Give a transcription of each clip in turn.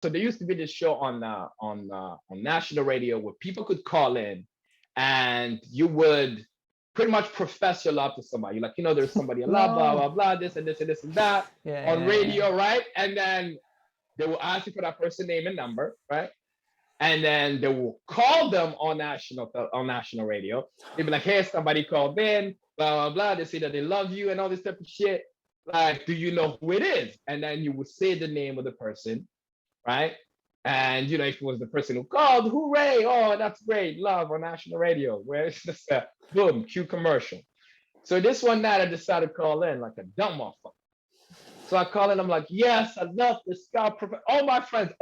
So there used to be this show on national radio where people could call in, and you would pretty much profess your love to somebody. You're like, there's somebody in love, blah No. blah blah, this and this and this and that Yeah, on yeah, yeah. radio, right? And then they will ask you for that person name and number, right? And then they will call them on national radio. They'll be like, "Hey, somebody called in, blah blah blah. They say that they love you and all this type of shit. Like, do you know who it is?" And then you would say the name of the person, right? And if it was the person who called, hooray! Oh, that's great, love on national radio. Where's this? Boom, cue commercial. So this one night I decided to call in like a dumb motherfucker. So I call in, I'm like, yes, I love this guy. All my friends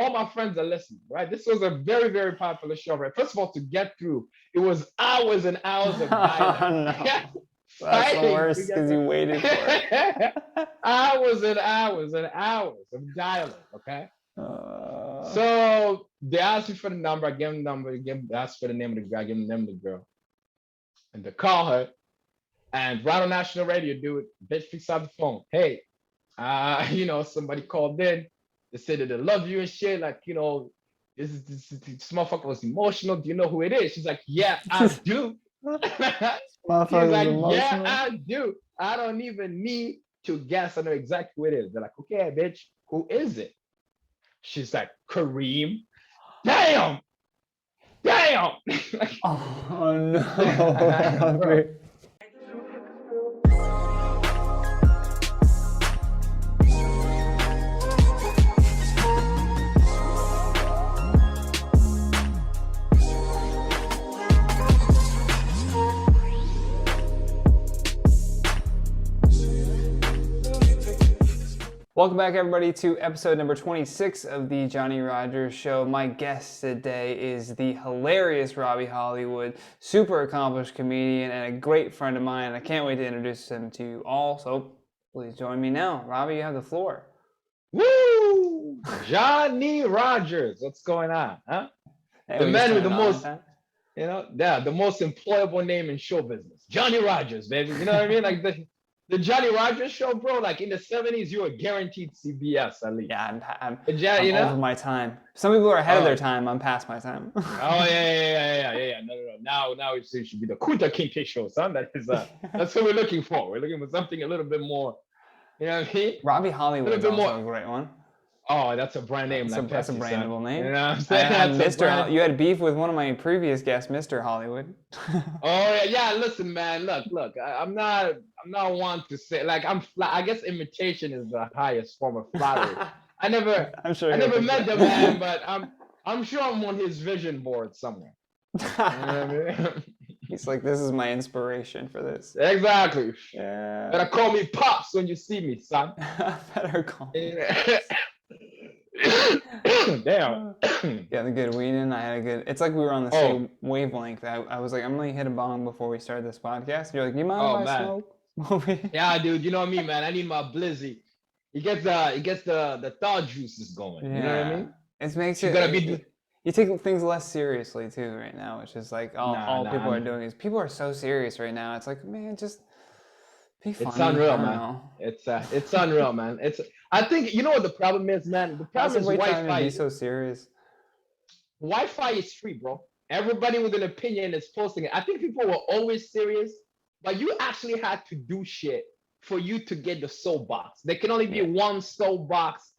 are listening, right? This was a very, very popular show, right? First of all, to get through, it was hours and hours of dialing. Oh, no. That's the Fighting worst because you waited for it. hours and hours and hours of dialing, okay? Uh, So they asked me for the number. I gave them the number. They asked for the name of the girl. I gave them the name of the girl. And they call her. And right on national radio, dude, bitch picks up the phone. Hey, somebody called in. They said that they love you and shit. Like, this motherfucker was emotional. Do you know who it is? She's like, yeah, I do. She's like, yeah, I do. I don't even need to guess. I know exactly who it is. They're like, okay, bitch, who is it? She's like, Kareem. Damn. oh no. Bro. Welcome back, everybody, to episode number 26 of the Johnny Rogers Show. My guest today is the hilarious Roby Hollywood, super accomplished comedian and a great friend of mine. I can't wait to introduce him to you all, so please join me now. Roby, you have the floor. Woo! Johnny Rogers. What's going on, huh? Hey, The we man just with the turned on most, that. the most employable name in show business. Johnny Rogers, baby. You know what I mean? Like the Johnny Rogers show, bro, like in the 70s, you were guaranteed CBS at least. Yeah, I'm You know? over my time. Some people are ahead of their time. I'm past my time. Oh, yeah. No. Now it should be the Kunta Kinte show, son. That's what we're looking for. We're looking for something a little bit more, you know what I mean? Roby Hollywood is bit also more- a great one. Oh, that's a brand name. That's a Pepsi, brandable son. name. You know what I'm saying? And That's a brand- You had beef with one of my previous guests, Mr. Hollywood. Oh yeah. Listen, man. Look. I'm not one to say like I guess imitation is the highest form of flattery. I never met the man, but I'm sure I'm on his vision board somewhere. You know what I mean? He's like, this is my inspiration for this. Exactly. Yeah. Better call me Pops when you see me, son. Better call. Damn. Yeah, the good weed in. I had a good. It's like we were on the same wavelength. I was like, I'm gonna hit a bong before we start this podcast. You're like, you mind if I smoke? Yeah, dude. You know what I mean, man. I need my blizzy. It gets the thaw juices going. Yeah. You know what I mean? It makes You it. gotta be. You take things less seriously too right now, which is like all people are doing is people are so serious right now. It's like, man, just be funny. It's unreal, man. It's unreal, man. I think you know what the problem is, man. The problem is Wi-Fi. Be so serious. Wi-Fi is free, bro. Everybody with an opinion is posting it. I think people were always serious, but you actually had to do shit for you to get the soapbox. There can only be one soapbox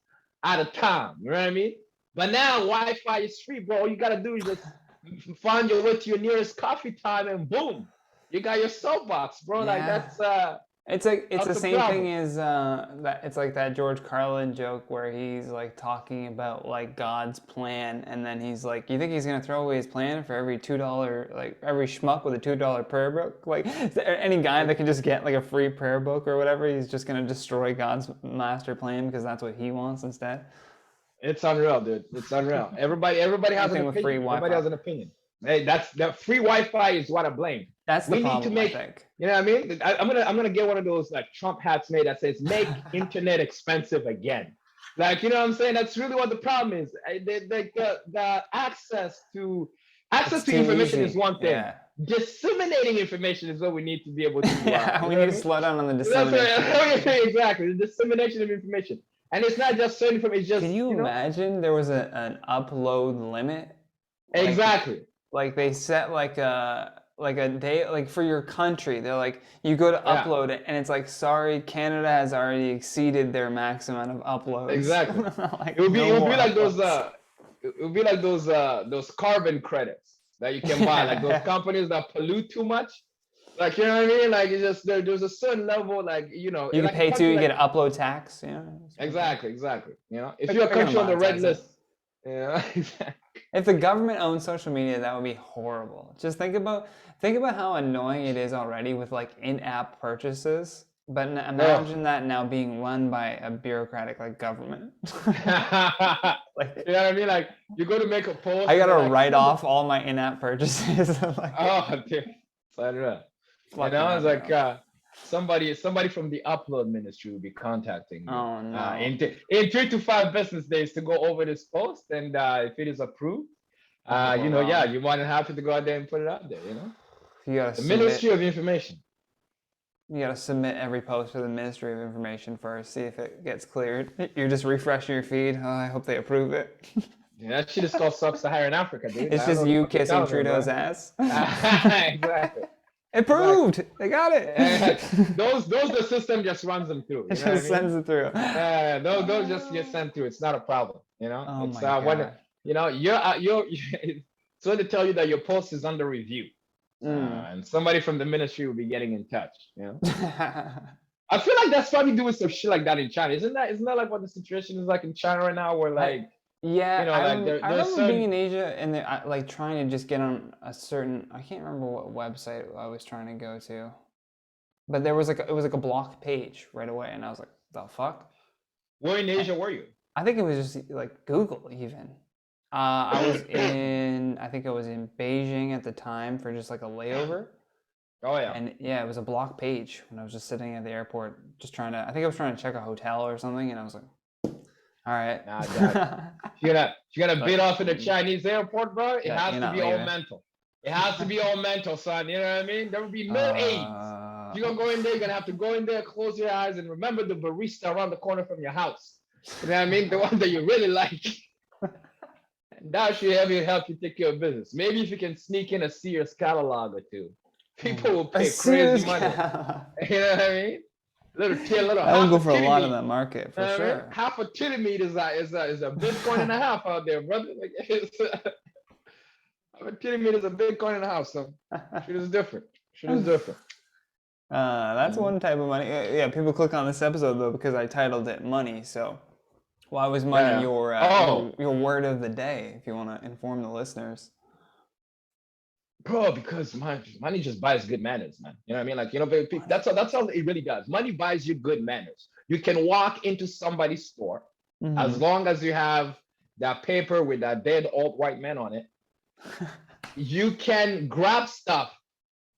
at a time. You know what I mean? But now Wi-Fi is free, bro. All you gotta do is just find your way to your nearest coffee time, and boom, you got your soapbox, bro. Like that's it's the same thing as that. It's like that George Carlin joke where he's like talking about like God's plan, and then he's like, "You think he's gonna throw away his plan for every $2 like every schmuck with a $2 prayer book? Like any guy that can just get like a free prayer book or whatever, he's just gonna destroy God's master plan because that's what he wants instead." It's unreal, dude. It's unreal. Everybody has an opinion. Everybody has an opinion. Hey, that free Wi-Fi is what I blame. That's the problem, I think. You know what I mean? I'm gonna get one of those like Trump hats made that says "Make internet expensive again." Like, you know what I'm saying? That's really what the problem is. The access to information is one thing. Yeah. Disseminating information is what we need to be able to do. We need to slow down on the dissemination. Exactly, the dissemination of information. And it's not just certain from. It's just Can you imagine there was an upload limit? Exactly. Like they set like a day, like for your country. They're like, you go to upload it, and it's like, sorry, Canada has already exceeded their max amount of uploads. Exactly. Like, it would be like those carbon credits that you can buy, like those companies that pollute too much. Like, you know what I mean? Like, it's just there's a certain level, like, you like can pay too. You get upload tax. Exactly. If you're a country on the red list, exactly. If the government owned social media, that would be horrible. Just think about how annoying it is already with like in-app purchases. But imagine that now being run by a bureaucratic like government. Like, you know what I mean? Like, you go to make a post. I gotta write off all my in-app purchases. Oh, dude, I don't know. It's like somebody from the upload ministry will be contacting me. Oh no! In 3 to 5 business days to go over this post, and if it is approved, you want to have to go out there and put it out there. You gotta the Ministry of Information. You gotta submit every post to the Ministry of Information first, see if it gets cleared. You're just refreshing your feed. Oh, I hope they approve it. Yeah, that shit is called Sub-Saharan Africa, dude. It's just you kissing Trudeau's ass. Exactly. Approved. They got it. Those the system just runs them through. It just sends it through. Those just get sent through. It's not a problem. Oh it's my God. when you're so to tell you that your post is under review, and somebody from the ministry will be getting in touch. I feel like that's probably doing some shit like that in China. Isn't that like what the situation is like in China right now, where like. I remember being in Asia and like trying to just get on a certain, I can't remember what website I was trying to go to, but it was like a blocked page right away, and I was like, the fuck? Where in Asia were you? I think it was just like Google even. I think I was in Beijing at the time for just like a layover. Oh yeah. And yeah, it was a blocked page when I was just sitting at the airport, I think I was trying to check a hotel or something, and I was like, all right. Nah, you're gonna bid off in the Chinese airport, bro. It has to be all mental. It has to be all mental, son. You know what I mean? There will be no aids. You're gonna go in there. You're gonna have to go in there, close your eyes, and remember the barista around the corner from your house. You know what I mean? The one that you really like. That should help you take care of business. Maybe if you can sneak in a Sears catalog or two, people will pay crazy money. You know what I mean? I would go for a lot of that market for sure. Half a titty meat is a Bitcoin and a half out there, brother. Like, half a titty meat is a Bitcoin and a half. So shit is different. That's one type of money. Yeah, people click on this episode though because I titled it "Money." So why was money your word of the day? If you want to inform the listeners. Bro, because money just buys good manners, man. You know what I mean? Like, that's how it really does. Money buys you good manners. You can walk into somebody's store as long as you have that paper with that dead old white man on it. You can grab stuff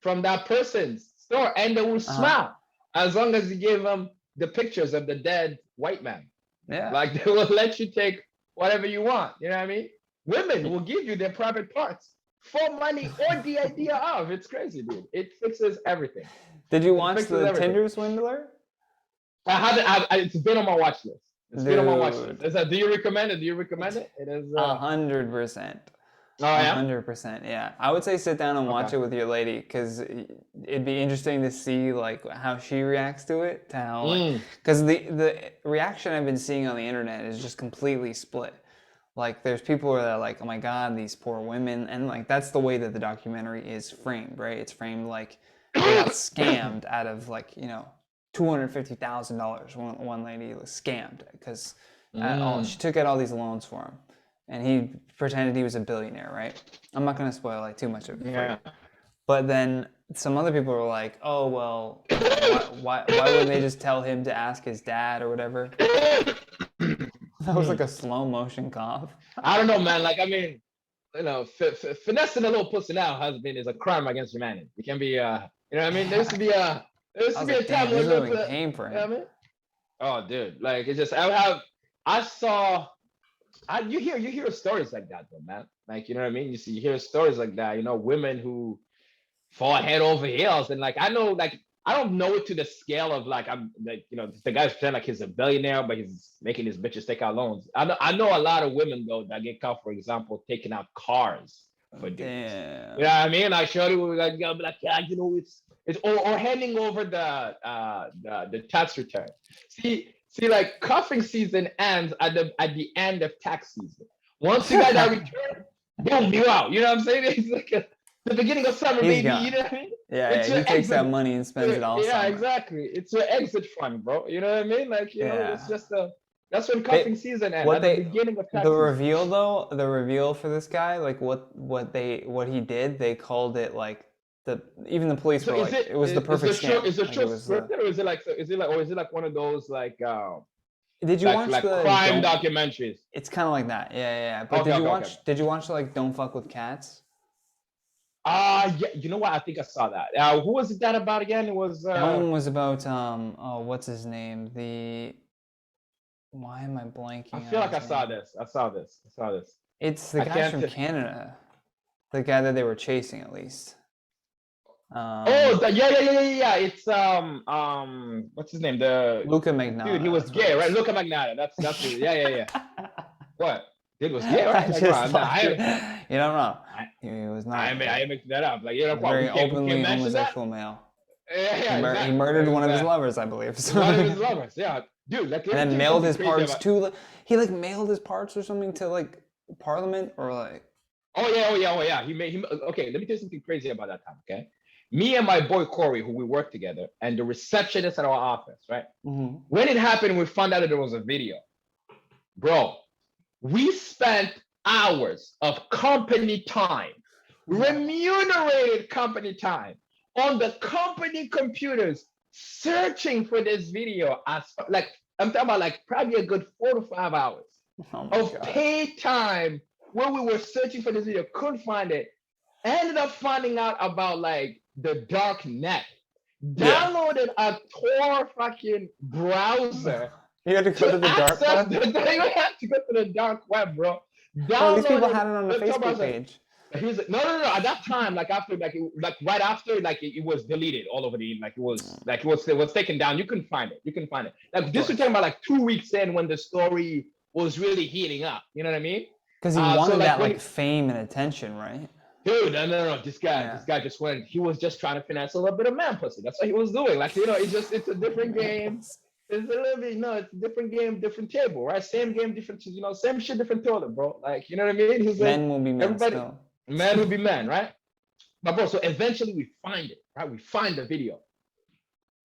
from that person's store and they will smile as long as you give them the pictures of the dead white man. Yeah. Like, they will let you take whatever you want. You know what I mean? Women will give you their private parts for money or the idea of. It's crazy, dude. It fixes everything. Did you watch the Tinder Swindler? I haven't. It's been on my watch list. Been on my watch list. Do you recommend it? It is 100%. Oh yeah, 100%. Yeah, I would say sit down and watch it with your lady because it'd be interesting to see like how she reacts to it. To how because the reaction I've been seeing on the internet is just completely split. Like, there's people that are like, oh my God, these poor women. And, like, that's the way that the documentary is framed, right? It's framed like they got scammed out of, like, $250,000. One lady was scammed because she took out all these loans for him. And he pretended he was a billionaire, right? I'm not going to spoil, like, too much of it for you. But then some other people were like, oh, well, why wouldn't they just tell him to ask his dad or whatever? That was like a slow motion cough. I don't know, man. Like, I mean, finessing a little pussy now is a crime against humanity. It can be, you know what I mean? There used to be a time when it came for him. You know what I mean? Oh, dude, like it's just you hear stories like that though, man. Like, you know what I mean? You hear stories like that. Women who fall head over heels, and like I know, like I don't know it to the scale of like I'm like the guy's pretending like he's a billionaire, but he's making his bitches take out loans. I know a lot of women though that get caught, for example, taking out cars for dudes. You know Damn. what I mean? Like Shorty will like, be like, yeah, it's or handing over the tax return. See, like cuffing season ends at the end of tax season. Once you got that return, boom, you out. You know what I'm saying? It's like the beginning of summer, He's baby. You gone. know what I mean? Yeah, It's yeah. your He takes that exit. money and spends it all Yeah, summer. exactly. It's your exit fund, bro. You know what I mean? Like, it's Yeah. just that's when They cuffing season ends, what at the they beginning of the tax season. reveal though, the reveal for this guy, like what he did, they called it like the even the police So were is like it it was the is perfect the show scam. is the Like it show was scripted, or is it like one of those Did you like watch like the crime don't documentaries? it's kind of like that. Yeah, yeah, yeah. But Okay, okay, okay. did you watch like Don't Fuck with Cats? Yeah, you know what? I think I saw that. Who was it that about again? It was That one was about oh what's his name? Why am I I blanking feel on like his I saw name? this. I saw this. I saw this. It's the I guys can't. from Canada. The guy that they were chasing at least. Oh, Um yeah, yeah, yeah, yeah, yeah. It's what's his name? Luca The dude. He Magnotta, was that's what it gay, right? is. Luca Magnotta. That's it. Yeah, yeah, yeah. What? Dude was gay, right? I Like, wow, just nah, like it. You don't know. I, He was I, not. I, I mixed that up. Like, He was a what? We very can't openly mention that. homosexual male. Yeah, yeah, He exactly. murdered one of his lovers, I believe. One of his and lovers. Yeah, dude. Like, let me tell then you mailed something his crazy parts about. to. He like mailed his parts or something to like Parliament or like. Oh yeah, oh yeah, oh yeah. He made him. Okay, let me tell you something crazy about that time. Okay, me and my boy Corey, who we worked together, and the receptionist at our office, right? Mm-hmm. When it happened, we found out that there was a video, bro. We spent hours of company time, remunerated company time, on the company computers searching for this video. As like I'm talking about, like probably a good 4 to 5 hours Oh my of god. paid time where we were searching for this video, couldn't find it. Ended up finding out about like the dark net. Yeah. Downloaded a Tor fucking browser You had to go to to the dark access web. the you have to go to the dark web, bro. Bro, these people Downloaded had it on the the Tor Facebook browser. page. He's like, no, no, no. At that time, like after, like right after, like it was deleted all over the, it was taken down. You couldn't find it. You couldn't find it. Like this was talking about like 2 weeks in when the story was really heating up. You know what I mean? Because he So wanted like that when like fame and attention, right? dude, no, no, no. This guy, Yeah. this guy just went. He was just trying to finesse a little bit of man pussy. That's what he was doing. Like it's a different game. It's a little bit, no, it's a different game, different table, right? Same game, different, same shit, different toilet, bro. Like, you know what I mean? He's like, Men will be men everybody, still. man will be man, right? But bro, so eventually we find it, right? We find the video.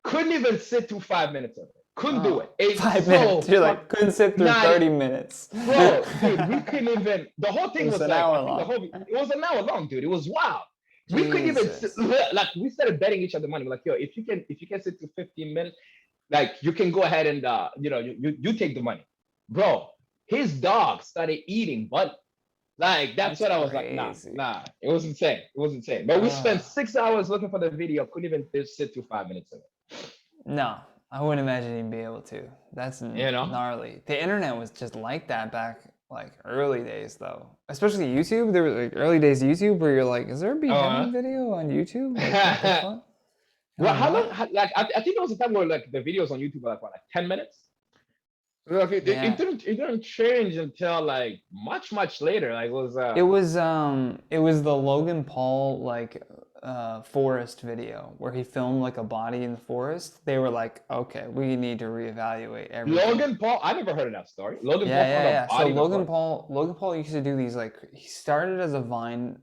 Couldn't even sit through 5 minutes of it. Couldn't do it. It's 5 minutes. You're like, couldn't sit through not, 30 minutes. bro, dude. We couldn't even. The whole thing It's was an like, I hour think the long. whole it was an hour long, dude. It was wild. We couldn't even Jesus. like we started betting each other money. We're like, yo, if you can sit through 15 minutes, like you can go ahead and you take the money, bro. His dog started eating butt. Like that's what I was like, nah, crazy. nah. It was insane. It was insane. But we spent 6 hours looking for the video. Couldn't even sit through 5 minutes of it. No, I wouldn't imagine he'd be able to. That's gnarly. The internet was just like that back like early days though. Especially YouTube. There were like early days of YouTube where you're like, is there a beheading video on YouTube? Like, what the fuck? Well, how long? What? Like I think there was a time where like the videos on YouTube were like what, like 10 minutes. Look, it Yeah. didn't change until like much later. Like It was the Logan Paul like forest video where he filmed like a body in the forest. They were like, okay, we need to reevaluate everything. Logan Paul. I never heard of that story. Logan Paul Yeah, found yeah, a yeah. So body in the forest. Logan Paul used to do these like he started as a Vine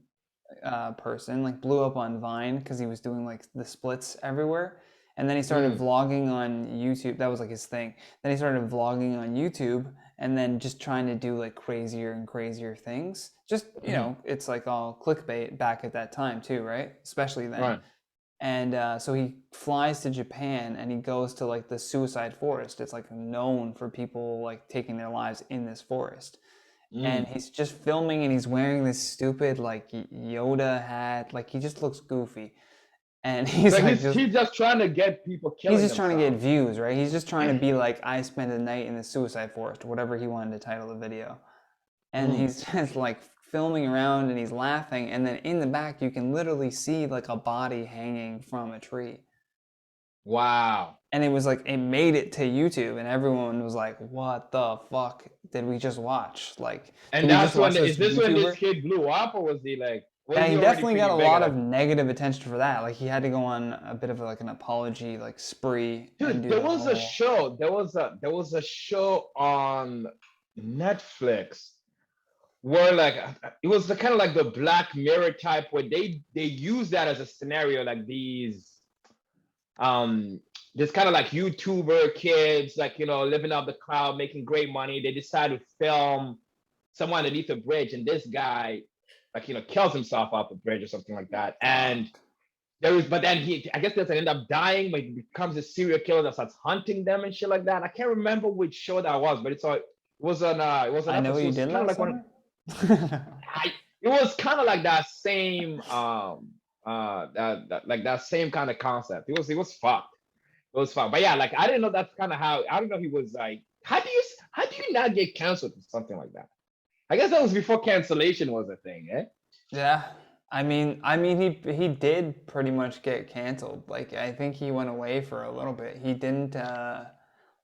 person, like blew up on Vine because he was doing like the splits everywhere. And then he started vlogging on YouTube. That was like his thing. Then he started vlogging on YouTube and then just trying to do like crazier and crazier things. Just, it's like all clickbait back at that time too, right? Especially then. Right. And so he flies to Japan and he goes to like the suicide forest. It's like known for people like taking their lives in this forest. And he's just filming and he's wearing this stupid like Yoda hat. Like he just looks goofy. And he's So like he's just trying to get people killing he's just trying to get themselves. views, right? He's just trying to be like, I spent a night in the suicide forest, whatever he wanted to title the video. And he's just like filming around and he's laughing. And then in the back, you can literally see like a body hanging from a tree. Wow. And it was like it made it to YouTube, and everyone was like, "What the fuck did we just watch? Like, did And we just that's watch when this is this when this YouTuber?" kid blew up, or was Yeah, he he already definitely got pretty a big at lot of that? negative attention for that. Like, he had to go on a bit of like an apology like spree and Dude, do there the was a whole. show. There was a show on Netflix where like it was the kind of like the Black Mirror type where they use that as a scenario, like um this kind of like YouTuber kids, like living out the cloud, making great money. They decide to film someone underneath a bridge, and this guy like kills himself off the bridge or something like that. And Fuck. but then I guess doesn't end up dying, but he becomes a serial killer that starts hunting them and shit like that. I can't remember which show that was, but it was an I know what episode. you It's did kind of last like one. summer. It was kind of like that same like that same kind of concept. It was fucked. It was fucked. But yeah, like I didn't know that's kind of how. I don't know. He was like, how do you not get canceled for something like that? I guess that was before cancellation was a thing, eh? Yeah. I mean, he did pretty much get canceled. Like, I think he went away for a little bit. He didn't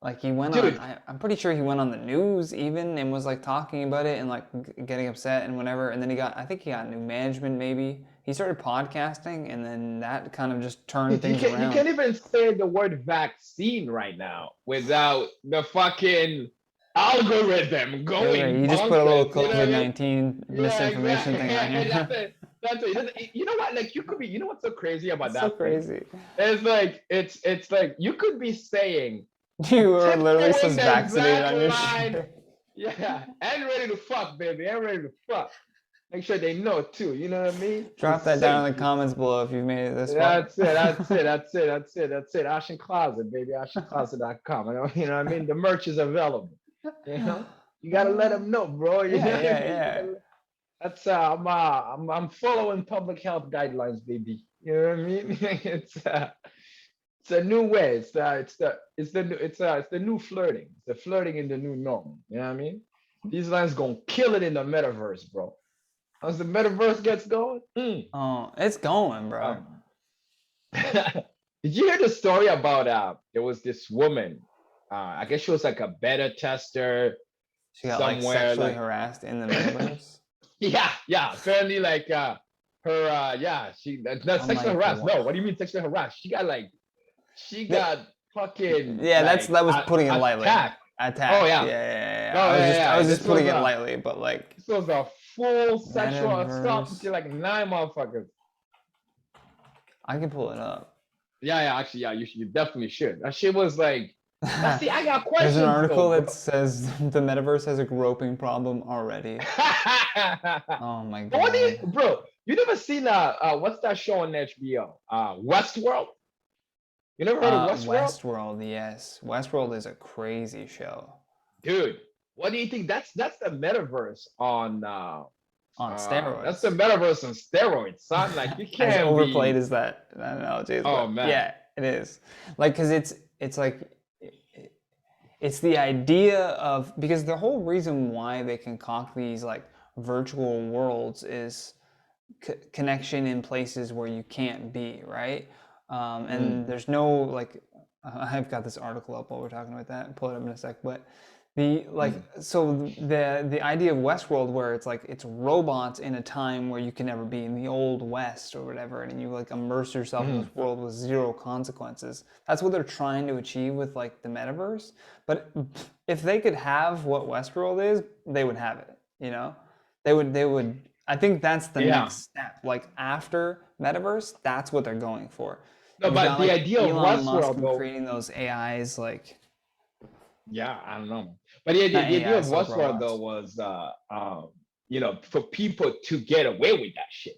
like he went on. Dude, I'm pretty sure he went on the news even and was like talking about it and like getting upset and whatever. And then I think he got new management. Maybe he started podcasting, and then that kind of just turned dude, you things can you around. can't even say the word vaccine right now without the fucking algorithm Right. going You just put a little bonkers. You know what I mean? COVID-19 Yeah, misinformation exactly. thing on That's here. it. That's it. You know what? Like you could be. You know what's so crazy about It's so that thing? crazy. It's like you could be saying You were literally tiptoeing says the vaccinated exact on your line. shirt. Yeah, and ready to fuck, baby. And ready to fuck. Make sure they know too. You know what I mean? You're Drop that down in safe. the comments below if you've made it this far. That's it. That's it. That's it. That's it. That's it. Ashen Closet, baby. AshenCloset.com. You know what I mean? The merch is available. You know, you gotta let them know, bro. You know Yeah, what I yeah, mean? yeah. That's I'm following public health guidelines, baby. You know what I mean? It's a new way. It's the new flirting. It's the flirting in the new normal. You know what I mean? These lines gonna kill it in the metaverse, bro. As the metaverse gets going, Oh, it's going, bro. um, did you hear the story about there was this woman, I guess she was like a beta tester She got like somewhere, sexually like harassed in the metaverse. yeah, apparently like her yeah, she not I'm sexual like, harassed. what? No, what do you mean sexual harassed? She got fucking Yeah, like that was putting it lightly. attacked. Oh Attacked. Yeah, yeah. yeah, yeah. Oh yeah, I yeah. was just putting it lightly, but like This was a full sexual assault metaverse. to like nine motherfuckers. I can pull it up. Yeah, actually, yeah, you definitely should. That shit was like, see, I got There's an questions though, article that bro. says the metaverse has a groping problem already. Oh my But what do you, god. bro? You never seen what's that show on HBO? Westworld. You never heard of Westworld, Westworld, yes. Westworld is a crazy show. dude? What do you think? That's the metaverse on On that's the steroids. metaverse on steroids, son. Like you As can't overplayed be. as that analogy is, Oh but man. yeah, it is. Like, cause it's like it's the idea of because the whole reason why they concoct these like virtual worlds is connection in places where you can't be, right? And Mm, there's no like I've got this article up while we're talking about that. Pull it up in a sec, but the like mm, so the idea of Westworld where it's like it's robots in a time where you can never be in the old West or whatever, and you like immerse yourself in mm. this world with zero consequences. That's what they're trying to achieve with like the metaverse. But if they could have what Westworld is, they would have it. You know, they would. I think that's the Yeah. next step. Like after metaverse, that's what they're going for. No, You've but got the like idea of Elon Musk Westworld and though, creating those AIs, like yeah, I don't know. But the not idea of AIs, like Westworld though robots. was for people to get away with that shit.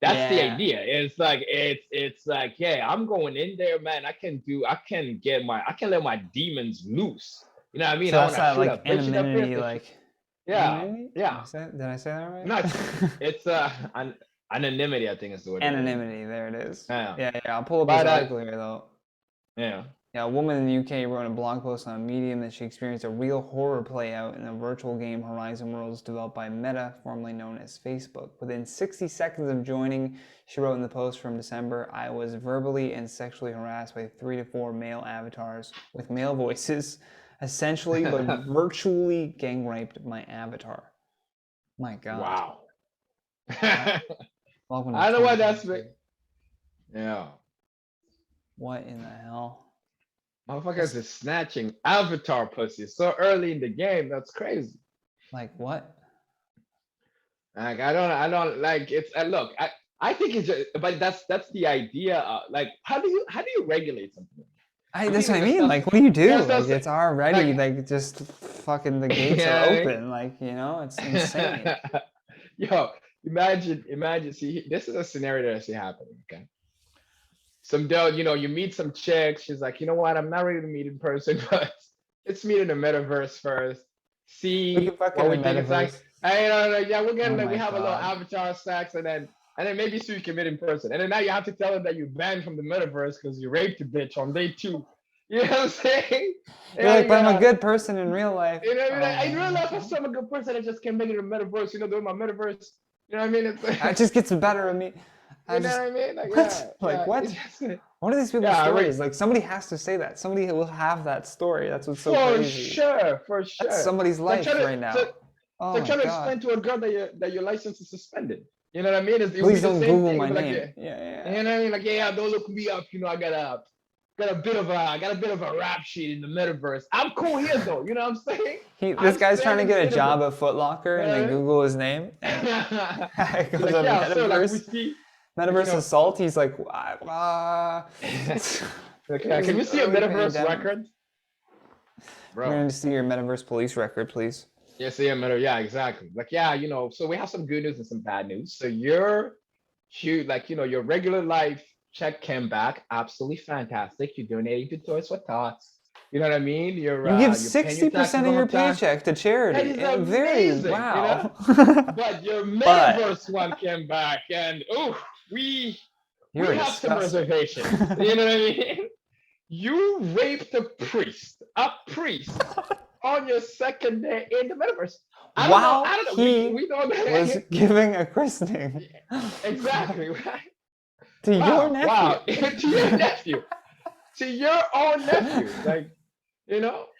That's the Yeah. idea. It's like, yeah, I'm going in there, man. I can let my demons loose. You know what I mean? So I that's want to that shoot like a bitch in the face. anonymity, like Yeah, anonymity. yeah. Did I say that No, right? it's anonymity, I think is the word you're looking for. Anonymity. There it is. Yeah. Yeah, yeah. I'll pull up this But article here though. yeah. Yeah, a woman in the UK wrote a blog post on Medium that she experienced a real horror play out in the virtual game Horizon Worlds developed by Meta, formerly known as Facebook. Within 60 seconds of joining, she wrote in the post from December, I was verbally and sexually harassed by 3 to 4 male avatars with male voices, essentially but virtually gang raped my avatar. My God. Wow. Welcome to I don't know why that's 2022. yeah. What in the hell? Motherfuckers is snatching avatar pussy so early in the game. That's crazy. Like what? Like I don't like it's. Look, I think it's just, but that's the idea. Like, how do you regulate something? You That's think what I that the mean. stuff, Like, what do you do? stuff Like, it's already like, like just fucking the gates are yeah. open. Like, it's insane. Yo, imagine. See, this is a scenario that I see happening. Okay, some dude, you meet some chick. She's like, you know what? I'm not ready to meet in person, but let's meet in the metaverse first. We can See fuck in what the we think. It's like, metaverse. like, yeah, we're getting Oh like we my have a little god. avatar sex, and then maybe so you can meet in person, and then now you have to tell them that you banned from the metaverse because you raped a bitch on day two. You know what I'm saying? You're Yeah, like, you but I'm a gotta. good person in real life. You know what I mean? I realize I'm Oh, some good person that just can't make it in the metaverse. Doing my metaverse. You know what I mean? It's it like, just gets better of me. you I know just what I mean? Like, yeah, what? Like yeah. It what? just, What are these people's yeah, stories? Like somebody has to say that. Somebody will have that story. That's what's so for crazy. sure, for That's sure. somebody's It's like life trying to, right so, now. Oh so my trying to god. explain to a girl that your license is suspended. You know what I mean? It would be Please the don't same Google thing. It'd my be like, name. yeah, Yeah, yeah, you know what I mean? Like, yeah, don't look me up. I got a bit of a rap sheet in the metaverse. I'm cool here though. You know what I'm saying? This I'm guy's trying to selling get a cinnamon. job at Foot Locker You and they know Google his name and what it He's goes like, on yeah, so like we metaverse. see, you Metaverse know, assault. He's like, like, it was can you see a early metaverse pandemic. record, I'm bro? going to see your metaverse police record, please. Yeah, see a meta. Yeah, exactly. Like, yeah, so we have some good news and some bad news. So your shoot, like, your regular life check came back, absolutely fantastic. You're donating to Toys for Tots. You know what I mean? You're You give you're paying your 60% taxes of on your time. paycheck to That charity. is Very amazing, wow. But your But metaverse one came back, and oh, we you're have some disgusting. reservations. You know what I mean? You raped a priest on your second day in the metaverse. I don't know. I While don't know. We he we don't was giving a christening exactly right. to your nephew. Wow. To your nephew, to your own nephew. Like,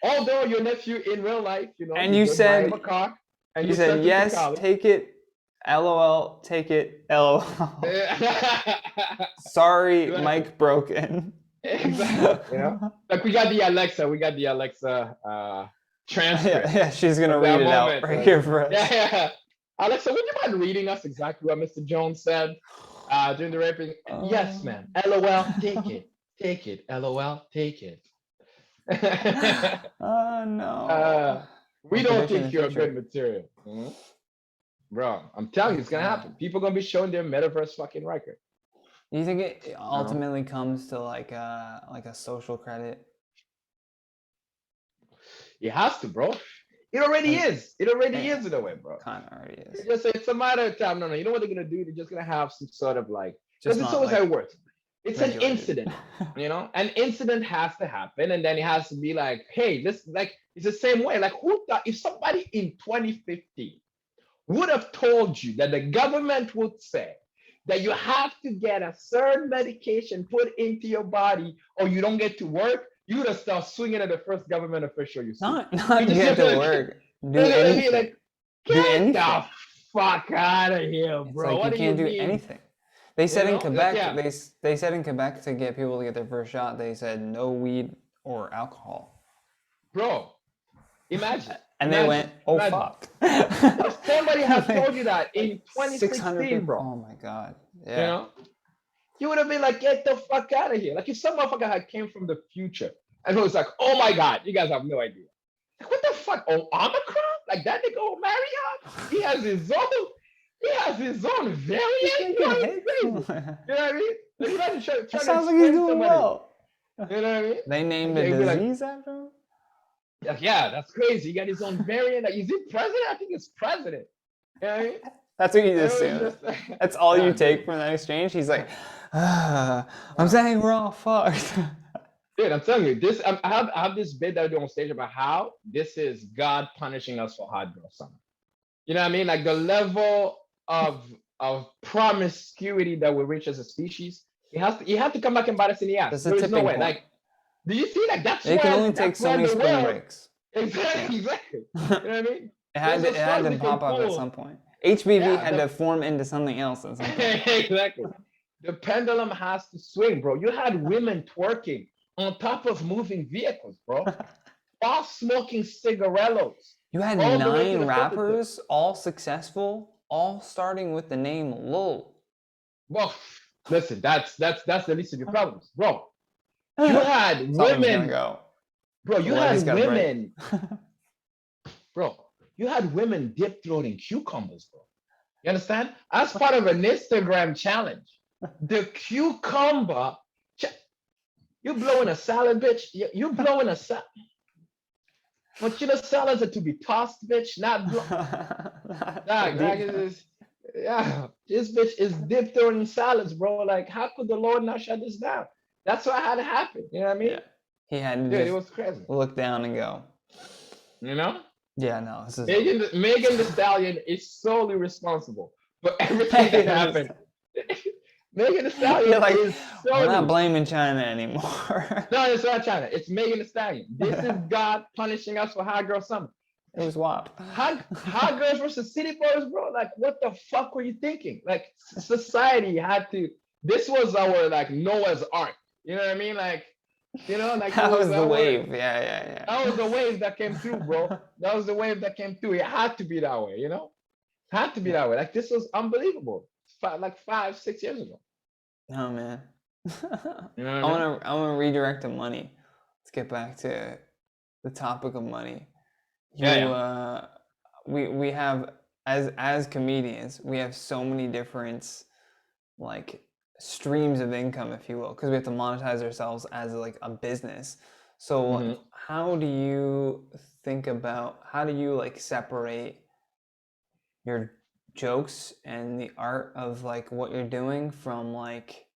although your nephew in real life, And you you did buy him said a car and you you said sent him to yes, college. take it. LOL, take it. LOL. Sorry, Exactly. mic broken. Exactly. Like we got the Alexa transcript Yeah, she's gonna of read that it out moment. right Like, here for yeah, us. yeah. Alexa, would you mind reading us exactly what Mr. Jones said during the raping? Yes, Oh, ma'am. LOL, take it. Take it. LOL, take it. oh no. uh, we We're don't predicting the think you're a good future. material. Mhm. Bro, I'm telling you, My it's gonna God. happen. People gonna be showing their metaverse fucking record. You think it Uh, ultimately comes to like a social credit? it has to, bro. It already Like, is. It already it is in a way, bro. kind of already is. It's a matter of time. No, no. You know what they're gonna do? They're just gonna have some sort of like, Just because it's not always how like it works. It's an regulated. incident. An incident has to happen, and then it has to be like, hey, this like it's the same way. Like, who thought if somebody in 2015 would have told you that the government would say that you have to get a certain medication put into your body or you don't get to work, you would have started swinging at the first government official you see. You Not just get to like, you work. Do know what I mean? anything. Like, Do get the anything. fuck out of here, It's bro. like you What do you can't do mean? anything. They said in Like, Quebec, yeah, they said in Quebec to get people to get their first shot, they said no weed or alcohol. bro. Imagine, And they went, imagine, "Oh imagine. fuck." If somebody had told you that Like in 600 2016, people. bro, Oh my god. you Yeah. know, you would have been like, get the fuck out of here. Like if some motherfucker had came from the future and it was like, oh my god, you guys have no idea. Like, what the fuck? Oh, Omicron? Like that nigga Omarion? He has his own He's variant? making It's hits. crazy. You know what I mean? Like imagine That trying to sounds like he's explain to doing somebody. well. You know what I mean? They named Like a he'd be disease after him? like, yeah, that's crazy. He got his own variant. Like, is he president? I think it's president. You know what I mean? That's what you It was assume. just That's all you yeah, take dude. from that exchange. He's like, I'm Yeah. saying we're all fucked. Dude, I'm telling you, this I have this bit that I do on stage about how this is God punishing us for hard girl summer. You know what I mean? Like the level of promiscuity that we reach as a species, it has to come back and bite us in the ass. That's a There is no tipping way. point. Like, do you see? Like It can only take so many the spring world breaks. exactly, Yeah. exactly. You know what I mean? It There's had a stars to we can pop up at pull. some point. HBV Yeah, had to form into something else at some point. exactly. The pendulum has to swing, bro. You had women twerking on top of moving vehicles, bro, while smoking cigarillos You had all the way to 9 the filter tip. rappers, all successful, all starting with the name Lil. Well, listen, that's the least of your problems, bro. You had Thought he was gonna women, go. bro. The You Levy's had got a break. women, bro. You had women dip throating cucumbers, bro. You understand? As part of an Instagram challenge, the cucumber. You blowing a salad, bitch. You blowing a salad. But you know, salads are to be tossed, bitch, not blown. Yeah, this bitch is dipped in salads, bro. Like, how could the Lord not shut this down? That's what had to happen. You know what I mean? Yeah. He had to Dude, it just was crazy. look down and go. You know? Yeah, no, this is Megan the Stallion is solely responsible for everything that happened. Megan the Stallion like, is we're not solely. blaming China anymore. No, it's not China. It's Megan the Stallion. This is God punishing us for high girl summer. It was WAP. Hot girls versus city boys, bro. Like, what the fuck were you thinking? Like, society had to. This was our like Noah's Ark. You know what I mean? Like, you know, like That was the wave. Yeah. That was the wave that came through, bro. That was the wave that came through. It had to be that way. You know, had to be that way. Like, this was unbelievable. Like 5, 6 years ago. Oh man. You know what I wanna redirect to money. Let's get back to the topic of money. We have as comedians, we have so many different like streams of income, if you will, because we have to monetize ourselves as like a business. So how do you like separate your jokes and the art of like what you're doing from like,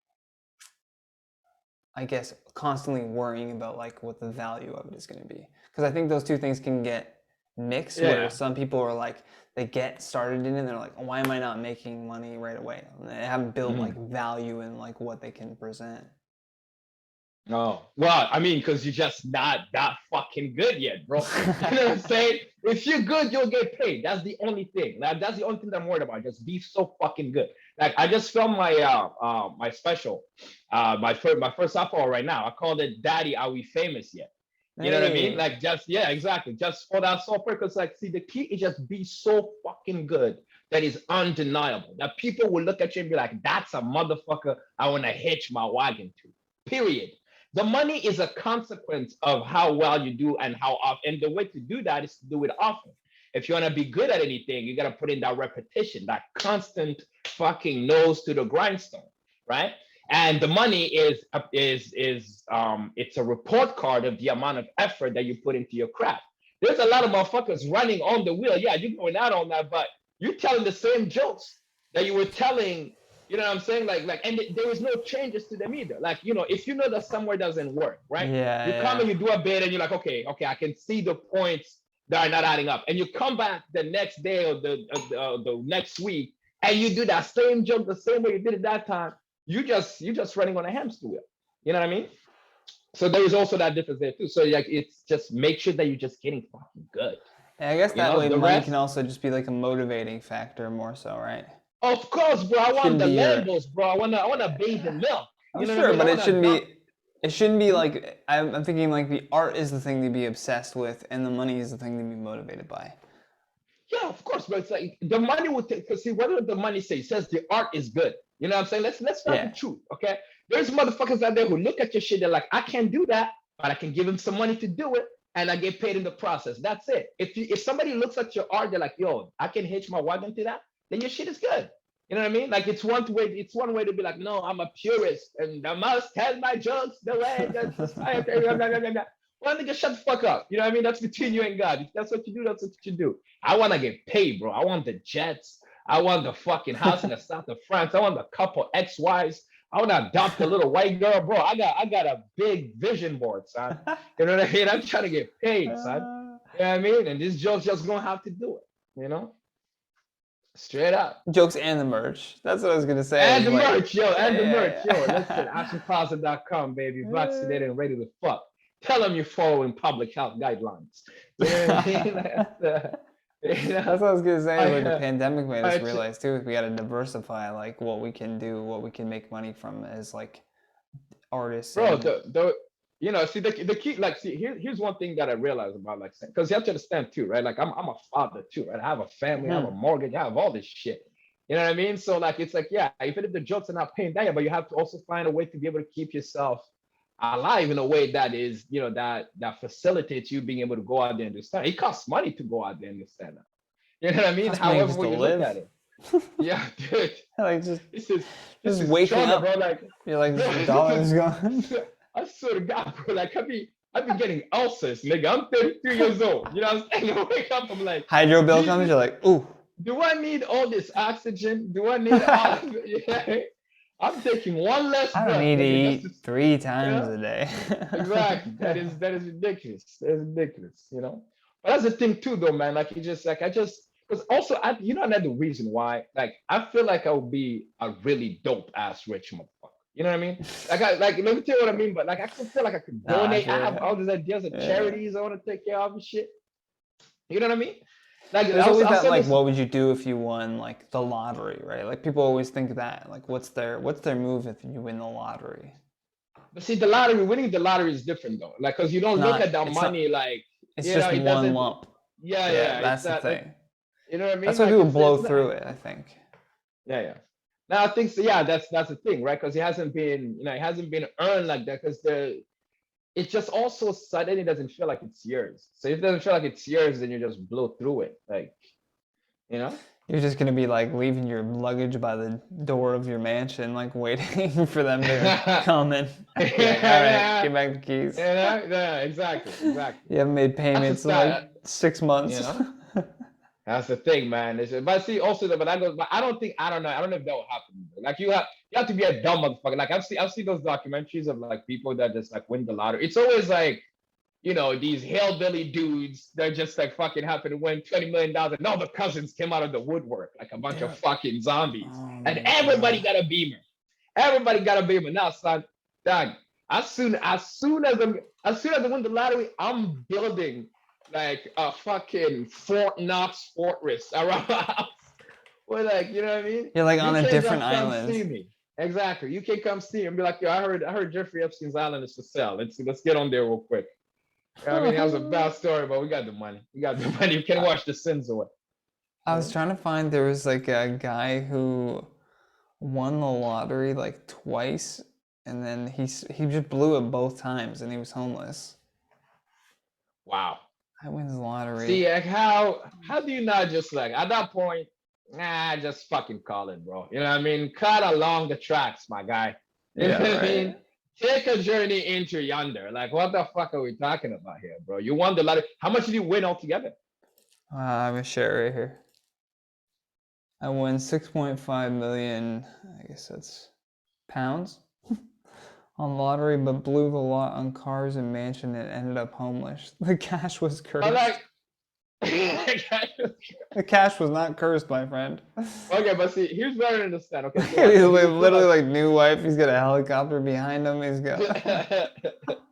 I guess, constantly worrying about like what the value of it is going to be? Because I think those two things can get mixed, where some people are like, they get started in it and they're like, oh, why am I not making money right away? And they haven't built like value in like what they can present. Oh, well, I mean, because you're just not that fucking good yet, bro. You know what I'm saying? If you're good, you'll get paid. That's the only thing. Like, that's the only thing that I'm worried about. Just be so fucking good. Like, I just filmed my my special, my first softball right now. I called it "Daddy, Are We Famous Yet?" You know what I mean? Like, just yeah, exactly. Just for that software, because like, see, the key is just be so fucking good that is undeniable. That people will look at you and be like, "That's a motherfucker I want to hitch my wagon to." Period. The money is a consequence of how well you do and how often. And the way to do that is to do it often. If you want to be good at anything, you got to put in that repetition, that constant fucking nose to the grindstone, right? And the money is it's a report card of the amount of effort that you put into your craft. There's a lot of motherfuckers running on the wheel. Yeah, you're going out on that, but you're telling the same jokes that you were telling. You know what I'm saying? And there is no changes to them either. Like, you know, if you know that somewhere doesn't work, right? Yeah. You come and you do a bit and you're like, okay, I can see the points that are not adding up. And you come back the next day or the next week and you do that same joke the same way you did it that time. You're just running on a hamster wheel. You know what I mean? So there is also that difference there too. So like, it's just make sure that you're just getting fucking good. Yeah, I guess that way money can also just be like a motivating factor more so, right? Of course, bro. I want the Lambos, bro. I wanna bathe in milk. You know, sure, what I mean? But it shouldn't be like, I'm thinking like the art is the thing to be obsessed with and the money is the thing to be motivated by. Yeah, of course, but it's like the money will take, because see, what does the money say? It says the art is good. You know what I'm saying? Let's start the truth, okay? There's motherfuckers out there who look at your shit, they're like, I can't do that, but I can give him some money to do it, and I get paid in the process. That's it. If somebody looks at your art, they're like, yo, I can hitch my wagon to that, then your shit is good. You know what I mean? Like, it's one way to be like, no, I'm a purist and I must tell my jokes the way that's inspired. Well, nigga, shut the fuck up. You know what I mean? That's between you and God. If that's what you do, that's what you do. I want to get paid, bro. I want the jets. I want the fucking house in the south of France. I want the couple ex-wives. I want to adopt a little white girl, bro. I got a big vision board, son. You know what I mean? I'm trying to get paid, son. You know what I mean? And this joke's just gonna have to do it. Straight up. Jokes and the merch. That's what I was gonna say. And the Like, merch, yo, and the merch, yo. Listen, yeah. actionplaza.com, baby. Vaccinated and ready to fuck. Tell them you're following public health guidelines. You know what I mean? That's what I was gonna say. Like the pandemic made us I- realize too, we gotta diversify like what we can do, what we can make money from as like artists. bro, see the key, like, see, here's one thing that I realized about, like, because you have to understand too, right? Like, I'm a father too, right? I have a family, I have a mortgage, I have all this shit. You know what I mean? So, like, it's like, yeah, even if the jokes are not paying that, but you have to also find a way to be able to keep yourself alive in a way that is, that facilitates you being able to go out there and do stuff. It costs money to go out there and do stand up. You know what I mean? However way you look at it. Yeah, dude. Like this is waking trauma, up, bro. Like, you're like, the dollar's gone. I swear to God, bro. Like, I've been getting ulcers, nigga. I'm 33 years old. You know what I'm saying? I wake up, I'm like, hydro bill comes, you're like, ooh. Do I need all this oxygen? Do I need all yeah. I'm taking one less. I don't need to eat 3 times a day. Exactly. That is ridiculous. That is ridiculous, But that's the thing too, though, man. Like, because also, another reason why, like, I feel like I would be a really dope ass rich motherfucker. You know what I mean? Like, let me tell you what I mean. But, like, I feel like I could donate. I have all these ideas of charities I want to take care of and shit. You know what I mean? Like, there's always that, like, what would you do if you won, like, the lottery, right? Like, people always think that, like, what's their move if you win the lottery? But see, winning the lottery is different though. Like, because you don't look at the money like it's just one lump. Yeah. That's the thing. You know what I mean? That's why people blow through it, I think. Yeah. Now I think so. Yeah, that's the thing, right? Because it hasn't been earned like that. Because it's just also sudden. It doesn't feel like it's yours. So if it doesn't feel like it's yours, then you just blow through it, like, You're just gonna be like leaving your luggage by the door of your mansion, like waiting for them to come in. Like, all right, give back the keys. Yeah, exactly. You haven't made payments in like 6 months. That's the thing, man. But see, also, but I don't know if that will happen. Like, you have to be a dumb motherfucker. Like, I've seen those documentaries of, like, people that just, like, win the lottery. It's always like, these hillbilly dudes that just, like, fucking happen to win $20 million, and all the cousins came out of the woodwork like a bunch of fucking zombies, and everybody got a beamer. Now, son, dog. As soon as I win the lottery, I'm building like a fucking Fort Knox fortress around my house. Or, like, you know what I mean? You're like on a different island. island. See me. Exactly. You can come see me and be like, yo, I heard Jeffrey Epstein's island is for sale. Let's get on there real quick. I mean, that was a bad story, but we got the money. You can wash the sins away. I was trying to find, there was like a guy who won the lottery like twice, and then he just blew it both times, and he was homeless. Wow. I wins the lottery. See, like, how do you not just, like, at that point, just fucking call it, bro. You know what I mean? Cut along the tracks, my guy. You know what I mean? Take a journey into yonder. Like, what the fuck are we talking about here, bro? You won the lottery. How much did you win altogether? I have a share right here. I won 6.5 million, I guess that's pounds, on lottery, but blew the lot on cars and mansion and ended up homeless. The cash was cursed. The cash was not cursed, my friend. Okay, but see, here's what I understand. Okay, so he's literally like new wife. He's got a helicopter behind him. He's got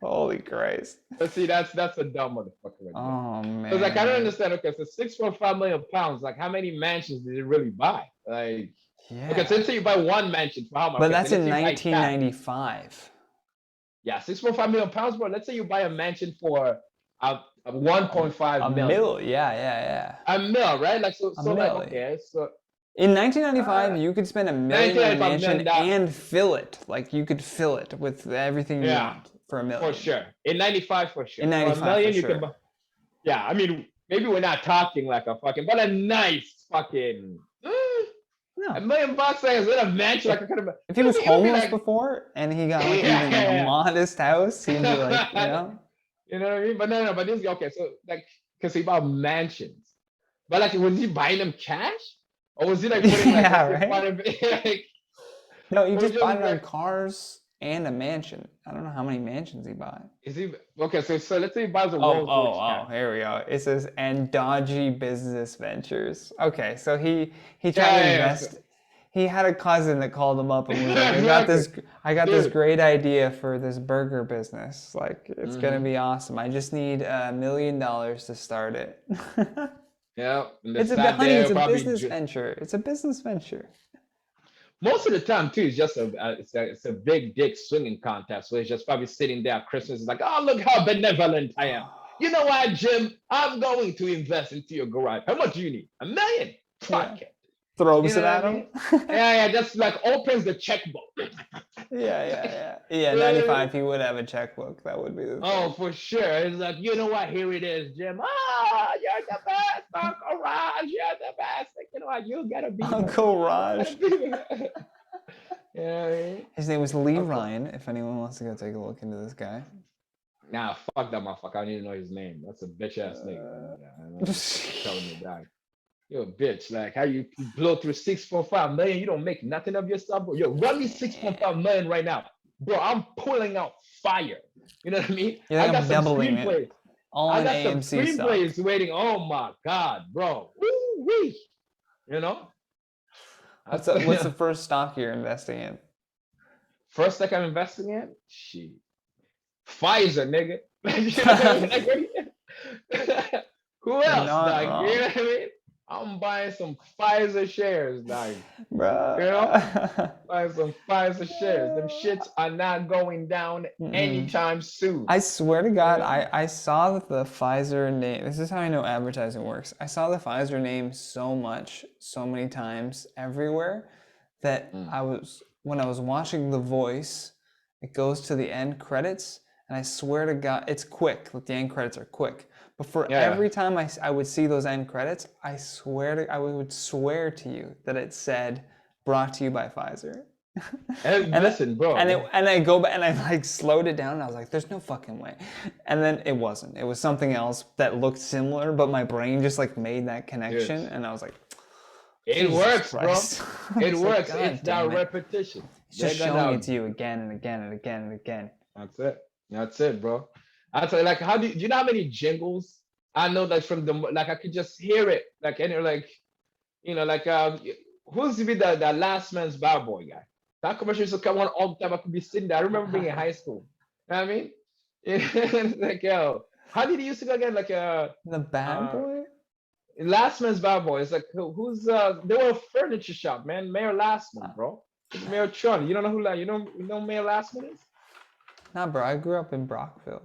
holy Christ. But see, that's a dumb motherfucker. Oh man. Because, like, I don't understand. Okay, so 6.5 million pounds. Like, how many mansions did it really buy? Like, okay, so let's say you buy one mansion for how much? But that's in 1995. Yeah, 6.5 million pounds, bro. Let's say you buy a mansion for 1.5 million. Mil, yeah. A mil, right? Like, so mil, like, okay, so in 1995, you could spend $1 million on a mansion and fill it. Like, you could fill it with everything you want for $1 million. For sure. In 95, for sure. In 95, for $1 million, for sure. You can buy. Yeah, I mean, maybe we're not talking like a fucking, but a nice fucking. No. $1 million, like, is it a mansion? Like, if he was homeless before and he got like even a modest house, he'd be like, You know what I mean? But no, but this guy, okay, so, like, because he bought mansions. But, like, was he buying them cash? Or was he, like, putting, like, right? like, No, he Or just just bought it on like, cars and a mansion. I don't know how many mansions he bought. is he okay? So let's say he buys a Oh, Rolls Royce oh, car. oh, here we go. It says, and dodgy business ventures. Okay, so he tried to Yeah, yeah, yeah. invest. He had a cousin that called him up and was like, Exactly, I got this dude. great idea for this burger business. Like, it's gonna Mm-hmm. be awesome. I just need $1 million to start it. Yeah, and they It's sat honey, there it's a probably. business venture. It's a business venture. Most of the time too, it's just it's a big dick swinging contest where he's just probably sitting there at Christmas. It's like, oh, look how benevolent I am. You know what, Jim? I'm going to invest into your garage. How much do you need? $1 million. Yeah. Fuck it. You Throws know it what I at mean? him. Yeah, yeah. Just like opens the checkbook. Yeah, Uh, 95, he would have a checkbook. That would be the Oh, thing. for sure. It's like, you know what? Here it is, Jim. Ah, you're the best, Uncle Raj. You're the best. Like, you know what? You gotta be there. Uncle You gotta Raj. be there. Yeah. His name was Lee Uncle. Ryan, if anyone wants to go take a look into this guy. Nah, fuck that motherfucker. I don't even know his name. That's a bitch ass nigga. I'm not telling you that. You're a bitch. Like how you blow through 6.5 million, you don't make nothing of yourself, bro. Yo, run me 6.5 million right now. Bro, I'm pulling out fire. You know what I mean? You I think got I'm some doubling it? screenplays. All I in got some AMC stock. screenplays waiting. Oh my god, bro. Woo-wee. You know? What's the first stock you're investing in? First thing I'm investing in? Shit. Pfizer, nigga. You know what I mean? Who else, Not dog? You know wrong. what I mean? I'm buying some Pfizer shares, dog. You know? Bruh. Buying some Pfizer shares. Them shits are not going down Mm-mm. anytime soon. I swear to God, Yeah. I saw that the Pfizer name. This is how I know advertising works. I saw the Pfizer name so much, so many times, everywhere, that Mm. when I was watching The Voice, it goes to the end credits, and I swear to God, it's quick. Like the end credits are quick. But for Yeah. every time I would see those end credits, I would swear to you that it said, "Brought to you by Pfizer." And and listen, bro. and I go back and I like slowed it down and I was like, there's no fucking way. And then it wasn't. It was something else that looked similar, but my brain just like made that Dude, connection and I was like, it Jesus works, bro. Christ. I It was like, works. God It's that damn it. repetition. It's They're just showing gonna. it to you again and again and again and again. That's it. That's it, bro. I tell you, like, do you know how many jingles I know that from the like I could just hear it, like any like like who's to be the last man's bad boy guy? That commercial used to come on all the time. I could be sitting there. I remember being in high school. You know what I mean? It's like, yo, how did he used to go again? Like The bad uh boy? Last man's bad boy. It's like who's they were a furniture shop, man. Mayor Lastman, bro. Mayor Tron. You don't know who like you know Mayor Lastman is? Nah, bro, I grew up in Brockville.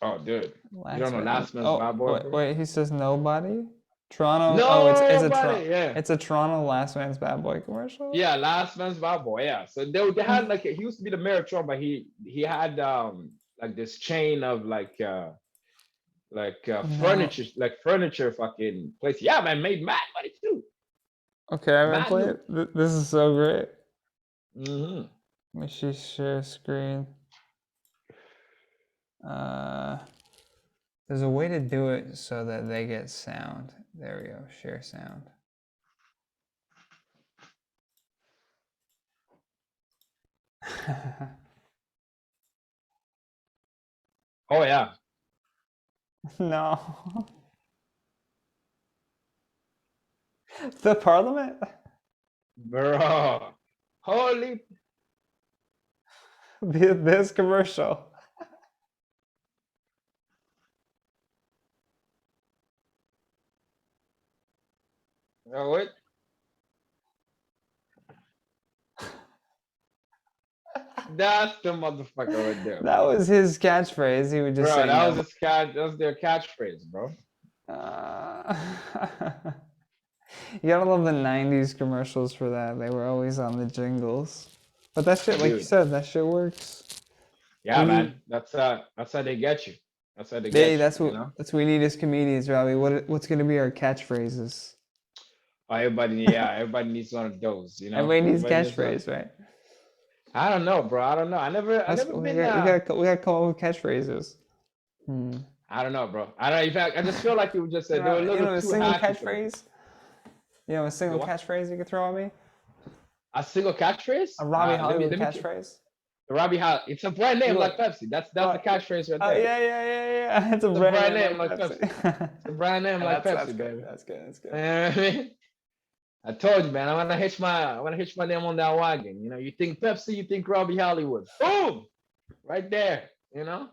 Oh, dude. You don't know Last Last Man's Oh, Bad Boy, bro? wait, he says nobody? Toronto. Oh, Nobody. Yeah. it's a Toronto Last Man's Bad Boy commercial. Yeah, Last Man's Bad Boy. Yeah. So they had like he used to be the mayor of Toronto, but he had like this chain of No. furniture fucking place. Yeah, man, made mad money too. Okay, I'm gonna Mad play loot. it. This is so great. Mm-hmm. Let me see share screen. There's a way to do it so that they get sound. There we go. Share sound. Oh yeah. No. The Parliament? Bro. Holy This commercial. what? That's the motherfucker right there, That bro. was his catchphrase. He would just Bro, say that no. was his that was their catchphrase, bro. You gotta love the 90s commercials for that. They were always on the jingles. But that shit, like you Dude. said, that shit works. Yeah, We man. need, That's how they get you. That's how they get you, that's you know? what we need as comedians, Robbie. What's gonna be our catchphrases? Oh, everybody needs one of those, you know? Everybody needs Everybody needs one. catchphrase, right? I don't know, bro. I don't know. I never been We gotta come up with catchphrase. I don't know, bro. I don't know. In fact, I just feel like it was just they were a little A too single happy for me. catchphrase. A single What? catchphrase you could throw at me. A single catchphrase? A Robbie Hollywood Let me catchphrase? the Robbie Hollywood. It's a brand name like Look. Pepsi. That's the catchphrase right Oh there. yeah. It's a It's a brand brand name name like like Pepsi. Pepsi. It's a brand name like That's Pepsi, good. baby. That's good. That's good. You know what I mean? I told you, man. I wanna hitch my name on that wagon. You know, you think Pepsi, you think Robbie Hollywood. Boom! Right there. You know?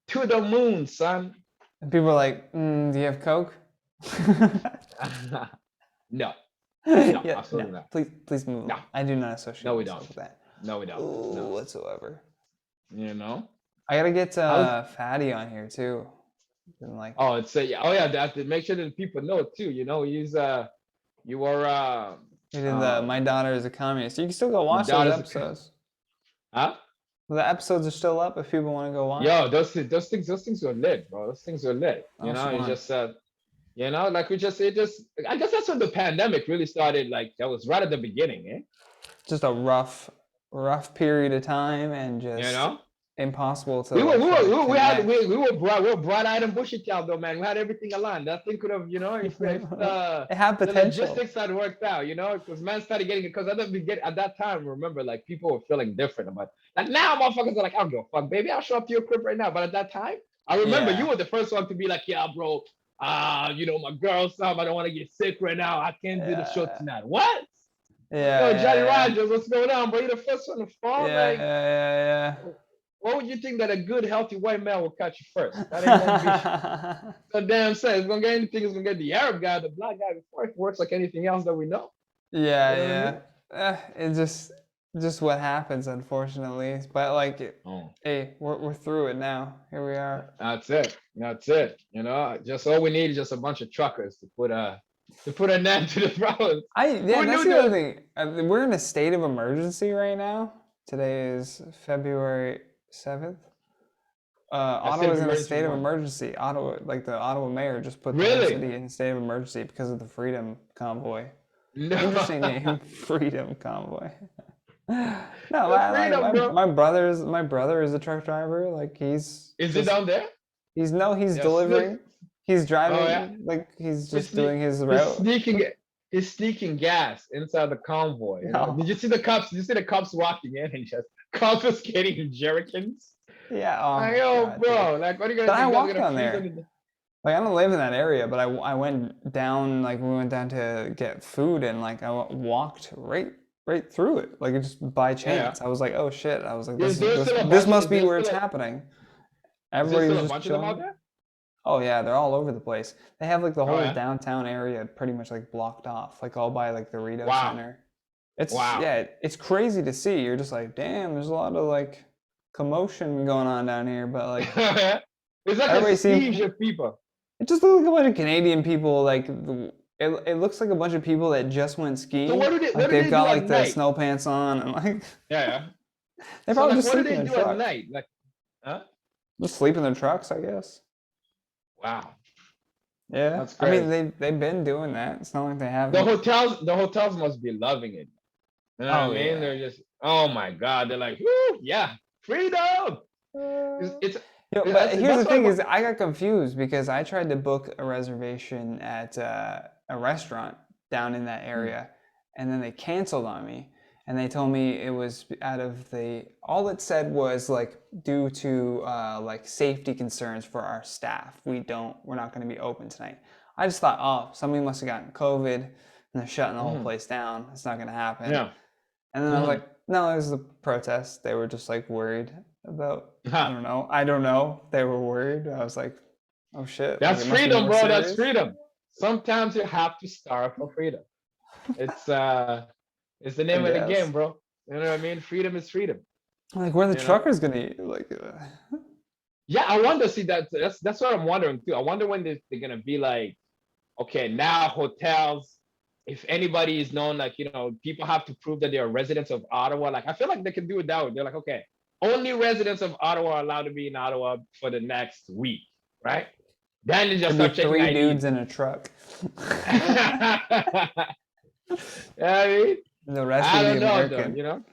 To the moon, son. And people are like, do you have Coke? No. Yeah, Absolutely no. not. Please move No. on. I do not associate No, we myself don't. with that. No, we don't. Ooh, No. whatsoever. You know? I gotta get Fatty on here too. And like, Oh, it's make sure that people know too. You know, you are we did My Daughter is a Communist. You can still go watch those daughter's episodes. huh? The episodes are still up if people want to go watch. Yo, those things are lit, bro. Those things are lit. You know, Fun. you just you know, like I guess that's when the pandemic really started. Like that was right at the beginning, eh? Just a rough period of time, and just You know, impossible to. we were connect. bright-eyed and bushy tailed though, man. We had everything aligned. That thing could have, you know, if It had the potential. logistics had worked out, you know, because man started getting it. Because at that time, remember, like people were feeling different about. Like now, motherfuckers are like, I don't give a fuck, baby. I'll show up to your crib right now. But at that time, I remember you were the first one to be like, yeah, bro. You know, my girl's son, I don't want to get sick right now. I can't do the show tonight. What? Yo, Johnny Rogers, what's going on, bro? You're the first one to fall. Yeah. What would you think that a good, healthy white man will catch you first? That ain't gonna be so damn sad. It's gonna get anything. It's gonna get the Arab guy, the black guy before it works like anything else that we know. Yeah, you know I mean? It's just what happens, unfortunately. But like, hey, we're through it now. Here we are. That's it. You know, just all we need is just a bunch of truckers to put an end to the problems. That's the other thing. We're in a state of emergency right now. Today is February 7th. Ottawa's in a state of emergency. Ottawa, like the Ottawa mayor, just put the whole city in a state of emergency because of the Freedom Convoy. No. Interesting name, Freedom Convoy. My brother is a truck driver. Like he's. Is he down there? He's delivering. He's driving. Like he's just doing his route. He's sneaking gas inside the convoy. You know? Did you see the cops? Did you see the cops walking in and just confiscating jerrycans? Yeah. Bro. Dude. Like, what are you gonna do? I walked down there. Like, I don't live in that area, but I went down. Like, we went down to get food, and like I walked right through it. Like, just by chance. I was like, oh shit. I was like, this must be where it's happening. Everybody was just chilling. Out there? Oh yeah, they're all over the place. They have like the whole downtown area pretty much like blocked off, like all by like the Rito Center. It's crazy to see. You're just like, damn, there's a lot of like commotion going on down here, but like it's like a siege of people. It just looks like a bunch of Canadian people. Like it looks like a bunch of people that just went skiing. So they've got like the snow pants on and like they probably just sleep in their trucks. At night? Like, just sleep in their trucks, I guess. Wow. Yeah, that's great. I mean, they've been doing that. It's not like they haven't. The hotels must be loving it. You know what I mean? Yeah. They're just, oh my God. They're like, whoo, yeah, freedom. But here's the thing: is I got confused because I tried to book a reservation at a restaurant down in that area, and then they canceled on me. And they told me it was all it said was like due to like safety concerns for our staff. We're not going to be open tonight. I just thought, oh, somebody must have gotten COVID and they're shutting the whole place down. It's not going to happen. Yeah. And then I was like, no, it was the protest. They were just like worried about, I don't know. They were worried. I was like, oh shit. That's freedom, bro. Serious. That's freedom. Sometimes you have to starve for freedom. It's the name of the game, bro. You know what I mean? Freedom is freedom. Like, where are the truckers gonna eat? Like, yeah, I wonder. See, that's what I'm wondering too. I wonder when they're gonna be like, okay, now hotels. If anybody is known, like people have to prove that they are residents of Ottawa. Like, I feel like they can do it that way. They're like, okay, only residents of Ottawa are allowed to be in Ottawa for the next week, right? Then they just start checking 3 dudes in a truck. I mean. The rest of the American, though,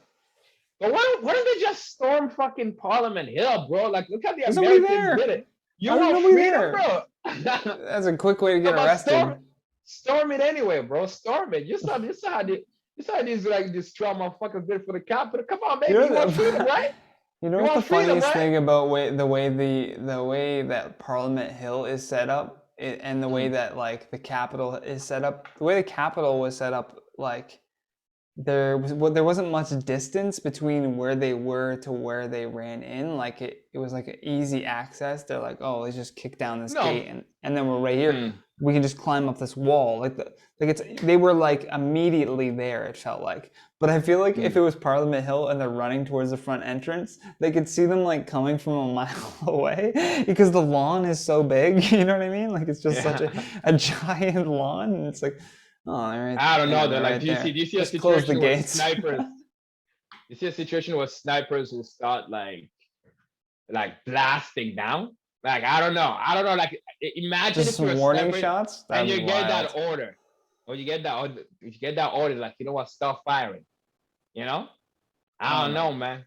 But why don't they just storm fucking Parliament Hill, bro? Like, look how the Americans did it. You want freedom, bro? That's a quick way to get arrested. Storm it anyway, bro. Storm it. You saw how these like these strong motherfuckers did for the capital. Come on, You baby, you know want freedom, the, right? you know You what the want freedom, funniest right? thing about the way that Parliament Hill is set up, and the way Mm, that like the Capitol is set up, the way the Capitol was set up, like there wasn't much distance between where they were to where they ran in. Like it was like an easy access. They're like, oh, let's just kick down this no. gate, and then we're right here. Mm, We can just climb up this wall. They were like immediately there. It felt like, but I feel like if it mm. was Parliament Hill and they're running towards the front entrance, they could see them like coming from a mile away because the lawn is so big. You know what I mean? Like it's just such Yeah. a giant lawn, and it's like, oh, they're right I don't know. there, They're they're like, right there. do you see a Just close the situation where gates. snipers? You see a situation where snipers will start like blasting down. Like I don't know. Like imagine Just if you're some a warning sniper shots. and That'd be you get that wild. order, or you get that order, like you know what, start firing. You know? I Oh don't my! know, man.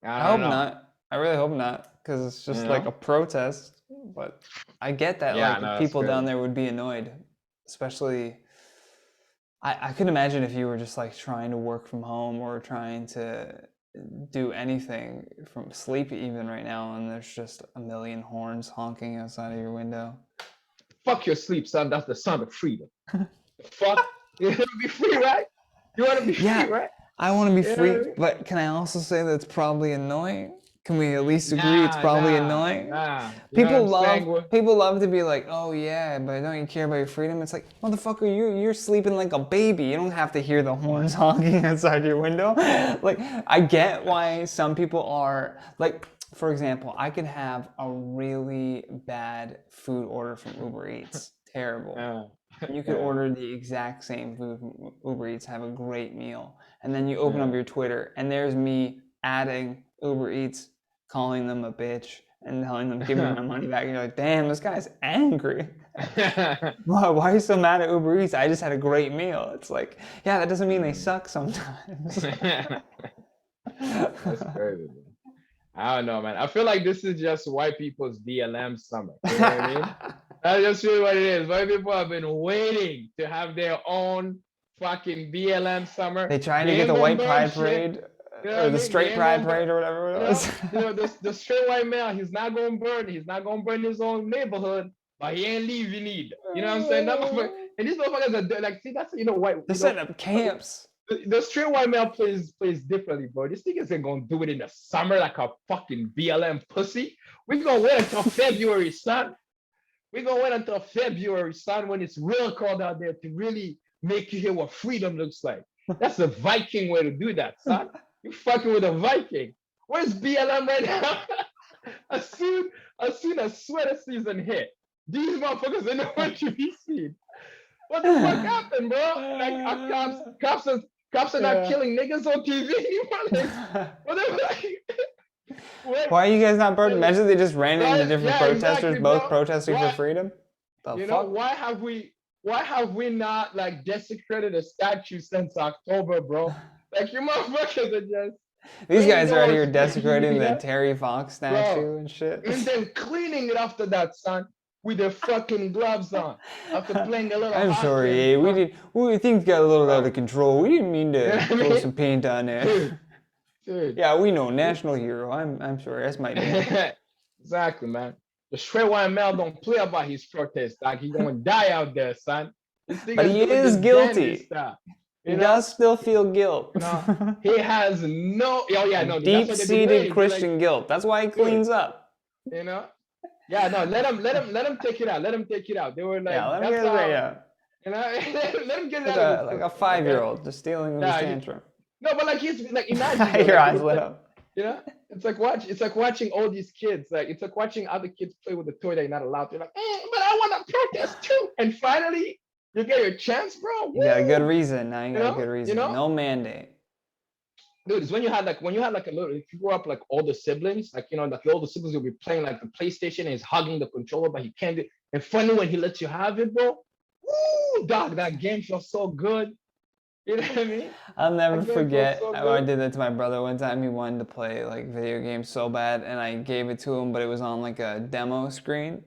I I don't hope know. not. I really hope not, because it's You just like know? a protest. But I get that Yeah, like no, that's people down crazy. there would be annoyed, especially. I could imagine if you were just like trying to work from home or trying to do anything from sleep even right now, and there's just a million horns honking outside of your window. Fuck your sleep, son. That's the son of freedom. The fuck? You want to be free, right? You want to be free, Yeah, right? I want to be You know what I free, mean? but can I also say that it's probably annoying? Can we at least agree it's Nah, probably nah, annoying? nah. You know what People I'm love saying? Well, people love to be like, "Oh yeah, but don't you care about your freedom?" It's like, "Motherfucker, you're sleeping like a baby. You don't have to hear the horns honking outside your window." Like, I get why some people are like, for example, I could have a really bad food order from Uber Eats. Terrible. uh, You could yeah. order the exact same food from Uber Eats, have a great meal, and then you open up Yeah. your Twitter, and there's me adding Uber Eats, calling them a bitch, and telling them, "Give me my money back." And you're like, "Damn, this guy's angry. Why are you so mad at Uber Eats? I just had a great meal." It's like, yeah, that doesn't mean they Mm. suck sometimes. That's crazy, man. I don't know, man. I feel like this is just white people's BLM summer. You know what I mean? That's just really what it is. White people have been waiting to have their own fucking BLM summer. They trying to They get ain't the gonna white burn pride shit. parade You know or what I the mean? They straight ain't pride gonna burn. parade or whatever it was. The straight white male. He's not gonna burn. He's not gonna burn his own neighborhood, but he ain't leaving either. You know what I'm saying? That motherfucker, and these motherfuckers are like, see, that's white. They're setting up camps. The straight white male plays differently, bro. This niggas ain't gonna do it in the summer like a fucking BLM pussy. We gonna wait until February, son. We gonna wait until February, son, when it's real cold out there to really make you hear what freedom looks like. That's the Viking way to do that, son. You fucking with a Viking. Where's BLM right now? as soon as soon as sweater season hit, these motherfuckers ain't nowhere to be seen. What the fuck happened, bro? Like cops are not Yeah. killing niggas on TV. Like, what the what? Why are you guys not burning? Imagine they just ran into Right? different Yeah, protesters, exactly, both bro. protesting for Why? freedom. The You know, fuck? why have we not like desecrated a statue since October, bro? Like you motherfuckers are just These ain't guys are out no here desecrating the yeah, Terry Fox bro. statue and shit. And then cleaning it after that, son, with their fucking gloves on. After playing a little I'm hockey and sorry, things got a little out bro. of control. We didn't mean You know to what I throw mean? some paint on there. Dude, dude. Yeah, we know, national hero. I'm sorry, that's my man. Exactly, man. The straight white male don't play about his protest, dog. He gonna die out there, son. This But nigga's he doing is this dandy guilty. stuff. He You know? does still feel guilt. You know, he has no oh yeah, A no, that's what they've been deep-seated waiting. They're like, Christian guilt. That's why he dude, cleans up. you know? Yeah, no, let him take it out. Let him take it out. They were Yeah, like, let him that's get it right how, out. you know, let him get it Like out of his a system, okay? 5-year-old just stealing with his Yeah, tantrum. no, but like he's like imagine though, Your like eyes you're lit play, up. you know, it's like watching all these kids, like it's like watching other kids play with a toy that you're not allowed to. You're like, but I want to protest too. And finally, you get your chance, bro. You got a good Woo! reason. Now you got a good You reason. know, No mandate. dude, it's when you had like a little, if you grew up like all the siblings, like you know, like all the siblings will be playing like the PlayStation and he's hugging the controller, but he can't do. And finally, when he lets you have it, bro, woo, dog, that game feels so good. You know what I mean? I'll never That game feels forget so how I good. did that to my brother one time. He wanted to play like video games so bad, and I gave it to him, but it was on like a demo screen.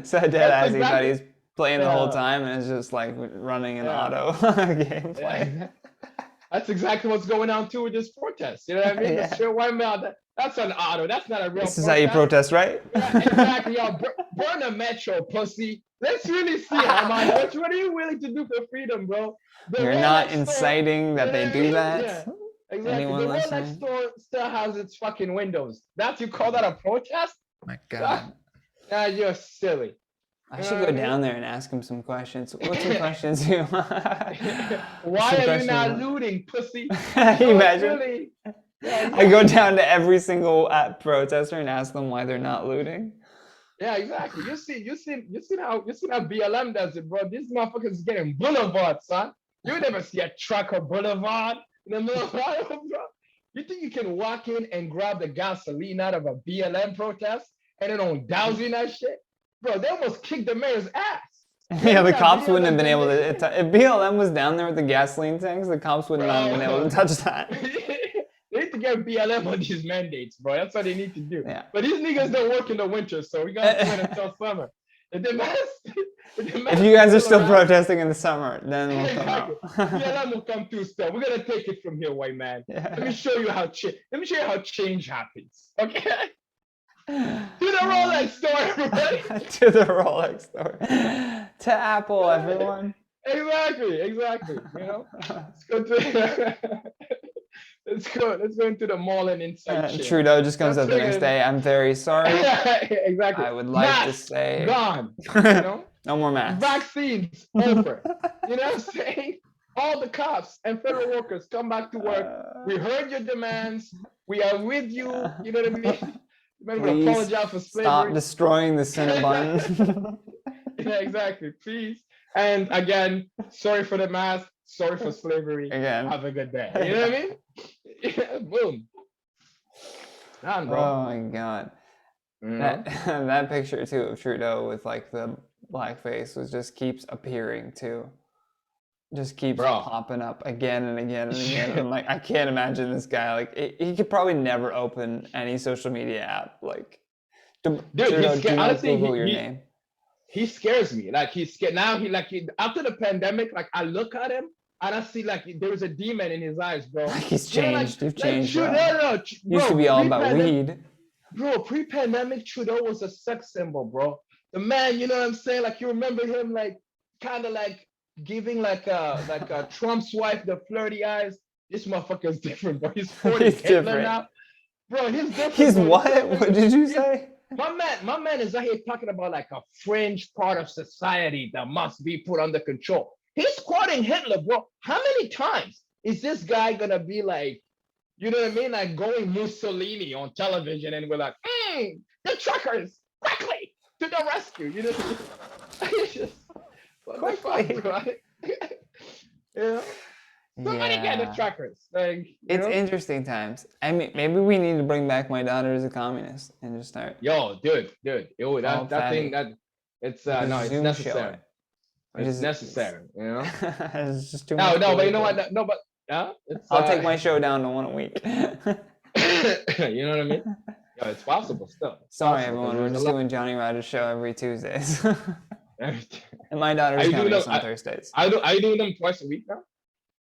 So dead That's ass. He thought exactly. he was playing the whole time, and it's just like running an auto gameplay. Yeah. That's exactly what's going on too with this protest. You know what I mean? Yeah. The straight white male, that's an auto. That's not a real This is protest. how you protest, right? Yeah, exactly. Yo, burn the metro, pussy. Let's really see it, Armando. What are you willing to do for freedom, bro? You're not inciting that they do that. Yeah, exactly. Anyone The listening? Rolex store still has its fucking windows. That's you call that a protest? My God. Yeah, you're silly. I should go down there and ask him some questions. What some questions do you want? Why are you not looting, pussy? Can you imagine? Really, yeah, I go down to every single protester and ask them why they're not looting. Yeah, exactly. You see how BLM does it, bro. These motherfuckers is getting boulevard, son. You never see a truck or boulevard in the middle of Iowa, bro. You think you can walk in and grab the gasoline out of a BLM protest and they don't douse you in that shit? Bro, they almost kicked the mayor's ass. Yeah, the cops wouldn't have been able to. If BLM was down there with the gasoline tanks, the cops would not have been able to touch that. They need to get BLM on these mandates, bro. That's what they need to do. Yeah. But these niggas don't work in the winter, so we gotta wait until summer. If you guys are still protesting in the summer, then we'll come out. BLM will come through still. We're gonna take it from here, white man. Yeah. Let me show you how change happens. Okay? To the Rolex store, everybody. To the Rolex store. To Apple, everyone. Exactly. You know? Let's go into the mall and inside. Trudeau just comes up the next day. I'm very sorry. Exactly. I would like to say gone. You know? No more masks. Vaccines over. You know what I'm saying? All the cops and federal workers come back to work. We heard your demands. We are with you. You know what I mean? Please apologize for slavery. Stop destroying the Cinnabon. Yeah, exactly. Please. And again, sorry for the mask. Sorry for slavery. Again. Have a good day. You know what I mean? Yeah, boom. Done, bro. Oh my God. That picture too of Trudeau with like the blackface just keeps appearing too. Just keeps popping up again and again and again. I'm like, I can't imagine this guy. Like, he could probably never open any social media app. Like, dude, Trudeau, do not Google your name. He scares me. Like, he's scared now. After the pandemic, like I look at him and I see like there was a demon in his eyes, bro. Like he's changed. You've changed. Bro. No, used to be all about weed. Bro, pre-pandemic, Trudeau was a sex symbol, bro. The man, you know what I'm saying? Like you remember him, like kind of like giving like a Trump's wife the flirty eyes. This motherfucker's different, bro. He's 40 He's Hitler different. now. Bro, he's different. He's bro. what? What did you say? My man is out here talking about like a fringe part of society that must be put under control. He's quoting Hitler, bro. How many times is this guy gonna be like, you know what I mean? Like going Mussolini on television and we're like, the truckers, quickly to the rescue. You know what I mean? It's just, what the fuck, right? Yeah. Somebody get the truckers. Like, it's interesting times. I mean, maybe we need to bring back My Daughter is a Communist and just start. Yo, dude. Yo, that thing it's no, it's necessary. It's necessary, you know. It's just too much. No, but you know what? I'll take my show down to one a week. You know what I mean? Yo, it's possible still. Sorry, everyone. We're just doing Johnny Ryder's show every Tuesdays. And My Daughter is Communist on Thursdays. Are you doing them twice a week now?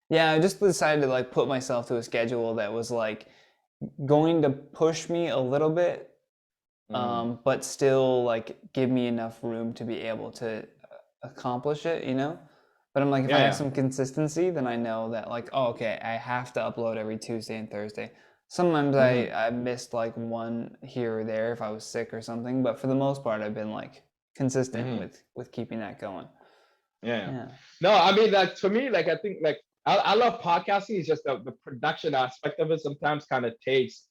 Yeah, I just decided to like put myself to a schedule that was like going to push me a little bit, but still like give me enough room to be able to accomplish it, you know? But I'm like, if I have some consistency, then I know that like, oh, okay, I have to upload every Tuesday and Thursday. Sometimes I missed like one here or there if I was sick or something, but for the most part, I've been like consistent with keeping that going. Yeah. No, I mean, like for me, like I think like I love podcasting. It's just the production aspect of it sometimes kind of takes,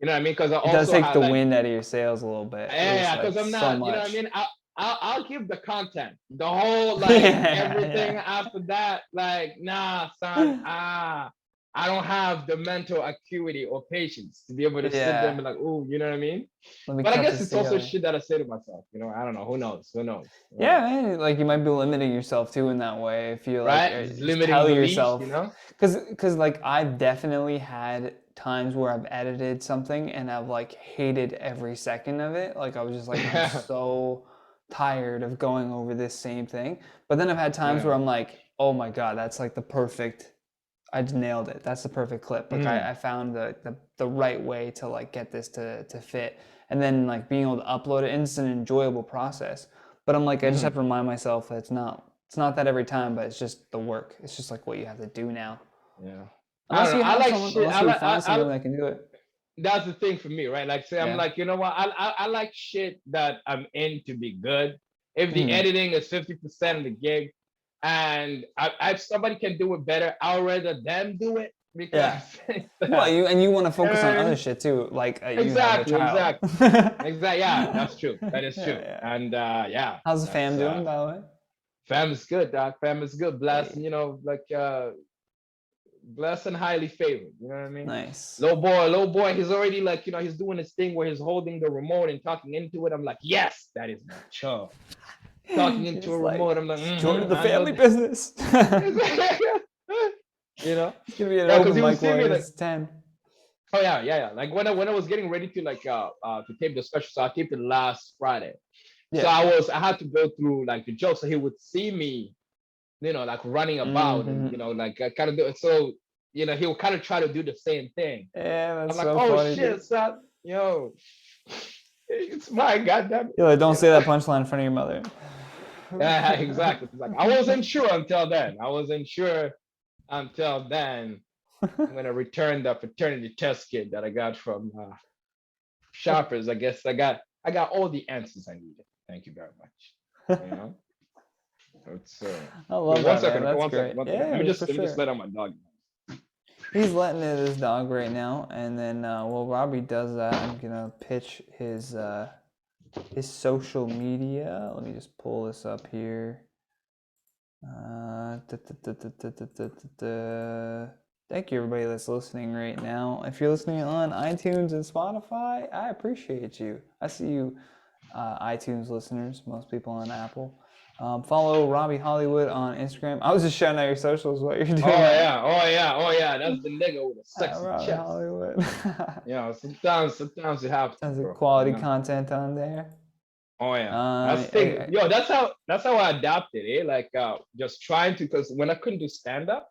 you know what I mean? Because it does take the wind out of your sails a little bit. Yeah, because I'm not, you know what I mean? I'll give the content, the whole like everything after that. Like, nah, son, I don't have the mental acuity or patience to be able to sit there and be like, oh, you know what I mean? But I guess it's also shit that I say to myself. You know, I don't know. Who knows? Yeah, man, like you might be limiting yourself too in that way if you like limiting tell beliefs, yourself. You know, because like I've definitely had times where I've edited something and I've like hated every second of it. Like I was just like, I'm so tired of going over this same thing. But then I've had times where I'm like, oh my God, that's like the perfect, I just nailed it. That's the perfect clip. Like I found the right way to like get this to fit. And then like being able to upload it, and it's an enjoyable process. But I'm like, I just have to remind myself that it's not that every time, but it's just the work. It's just like what you have to do now. Yeah. I Unless don't you know. I have like someone, shit. unless you find someone that can do it. That's the thing for me, right? Like, say, I'm like, you know what? I like shit that I'm in to be good. If the editing is 50% of the gig, and if somebody can do it better, I'll rather them do it because. Well, you want to focus on other shit too, like you have a child. Exactly. Yeah, that's true. That is true. Yeah. And yeah. How's the fam doing, by the way? Fam is good, doc. Fam is good. Blessed, you know, like blessed and highly favored. You know what I mean? Nice. Little boy, he's already like, you know, he's doing this thing where he's holding the remote and talking into it. I'm like, yes, that is my child. Talking into a remote. I'm like, join the family business. You know? It's gonna be an open mic when like, it's 10. Oh yeah. Like when I was getting ready to like to tape the special, so I taped it last Friday. Yeah. So I had to go through like the jokes, so he would see me, you know, like running about and you know, like I kind of do it. So you know, he'll kind of try to do the same thing. Yeah, that's I'm like, so oh funny, shit, dude. son, yo, it's my goddamn. You're like, don't say that punchline in front of your mother. Yeah, exactly. Like, I wasn't sure until then. I'm gonna return the fraternity test kit that I got from Shoppers. I guess I got all the answers I needed. Thank you very much. You know, it's I love that, man. That's great. Yeah, let me just let out my dog. He's letting in his dog right now, and then while Robbie does that, I'm gonna pitch his social media. Let me just pull this up here. Thank you, everybody that's listening right now. If you're listening on iTunes and Spotify, I appreciate you. I see you, iTunes listeners. Most people on Apple. Follow Roby Hollywood on Instagram. I was just shouting out your socials. What you're doing? Oh yeah. That's the nigga with a sexy Roby chest. Hollywood. Yeah, sometimes you have to. Has quality content on there. Oh yeah, that's the thing. Yo, that's how I adapted it. Like just trying to, because when I couldn't do stand up,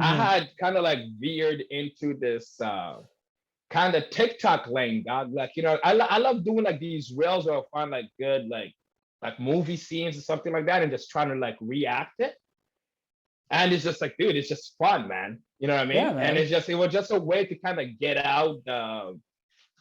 I had kind of like veered into this kind of TikTok lane, dog. Like, you know, I love doing like these reels where I find like good like movie scenes or something like that, and just trying to like react it. And it's just like, dude, it's just fun, man. You know what I mean? Yeah, and it was just a way to kind of get out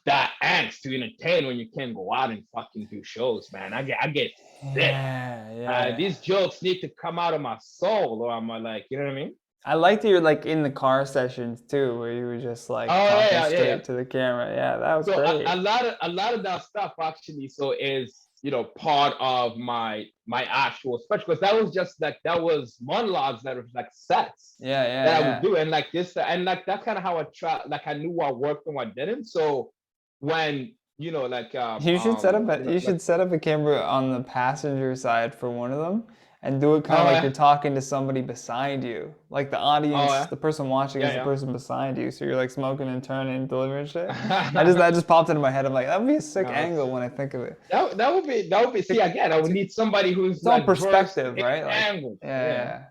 that angst to entertain when you can't go out and fucking do shows, man. I get sick. Yeah. These jokes need to come out of my soul, or I'm like, you know what I mean? I like that you're like in the car sessions too, where you were just like talking straight to the camera. Yeah, that was great. A lot of that stuff actually is, you know, part of my actual special, because that was monologues that was like sets. Yeah. That I would do, and like this, and like that's kind of how I try. Like I knew what worked and what didn't. So when, you know, like you should set up a camera on the passenger side for one of them. And do it kind of like you're talking to somebody beside you. Like the audience, the person watching is the person beside you. So you're like smoking and turning and delivering shit. That just popped into my head. I'm like, that would be a sick angle when I think of it. That would be, see, again, I would need somebody who's it's like perspective, right? Like, angle. Yeah.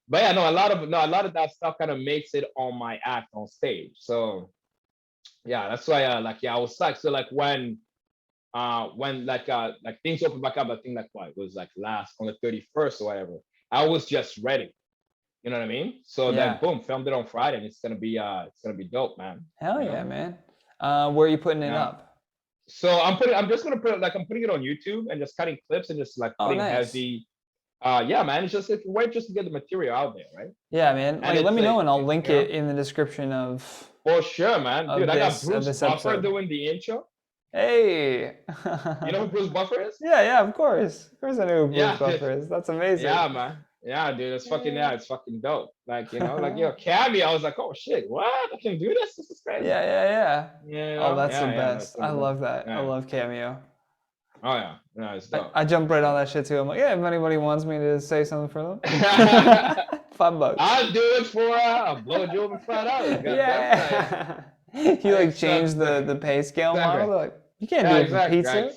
But yeah, no, a lot of that stuff kind of makes it on my act on stage. So yeah, that's why I was like, so like when things opened back up, I think like what it was like last on the 31st or whatever, I was just ready. You know what I mean? So then boom, filmed it on Friday, and it's gonna be dope, man. Hell yeah, man. Where are you putting it up? So I'm putting it on YouTube and just cutting clips and just like putting heavy. Yeah, man, it's just a way just to get the material out there, right? Yeah, man. Like, let me know and I'll link it in the description of. For sure, man. Dude, I got Bruce Buffer doing the intro. Hey! You know who Bruce Buffer is? Yeah, of course. Of course I know who Bruce Buffer is. That's amazing. Yeah, man. Yeah, dude, it's fucking dope. Like, you know, like, yo, Cameo, I was like, oh shit, what? I can do this? This is crazy. Yeah. You know? Oh, that's the best. I love that. Yeah. I love Cameo. Oh yeah, no, it's dope. I jump right on that shit too. I'm like, yeah, if anybody wants me to say something for them, $5. I'll do it for a blowjob and $5. Yeah. You like change the pay scale model. They're like, you can't do it for pizza.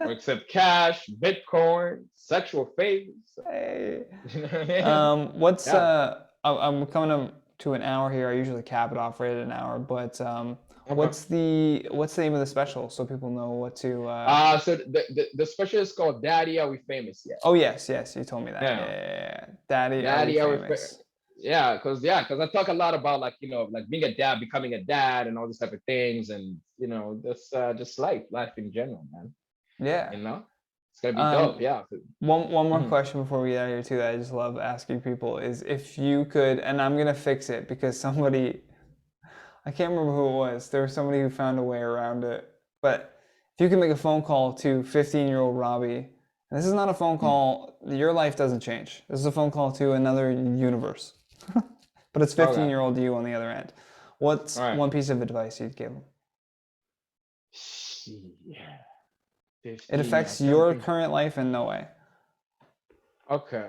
or accept cash, Bitcoin, sexual favors. Hey. Yeah. What's Yeah. I'm coming up to an hour here. I usually cap it off right at an hour, but Okay. what's the name of the special so people know what to So the special is called Daddy, Are We Famous Yet? Oh yes, you told me that. Yeah, Yeah. yeah, yeah, yeah. Daddy, are we Daddy, Are We famous? yeah, cause I talk a lot about like like being a dad, becoming a dad, and all these type of things, and just life in general, man. Yeah. You know, it's gonna be dope. Um, Yeah. one more Mhm. question before we get out of here too that I just love asking people is if you could, and I'm gonna fix it because somebody, I can't remember who it was. There was somebody who found a way around it. But if you could make a phone call to 15-year-old Robbie, and this is not a phone Mm. call, your life doesn't change. This is a phone call to another universe. But it's Okay. 15-year-old you on the other end. What's All right. one piece of advice you'd give them? Yeah. It 15. I'm affects trying to your think. current life in no way. Okay.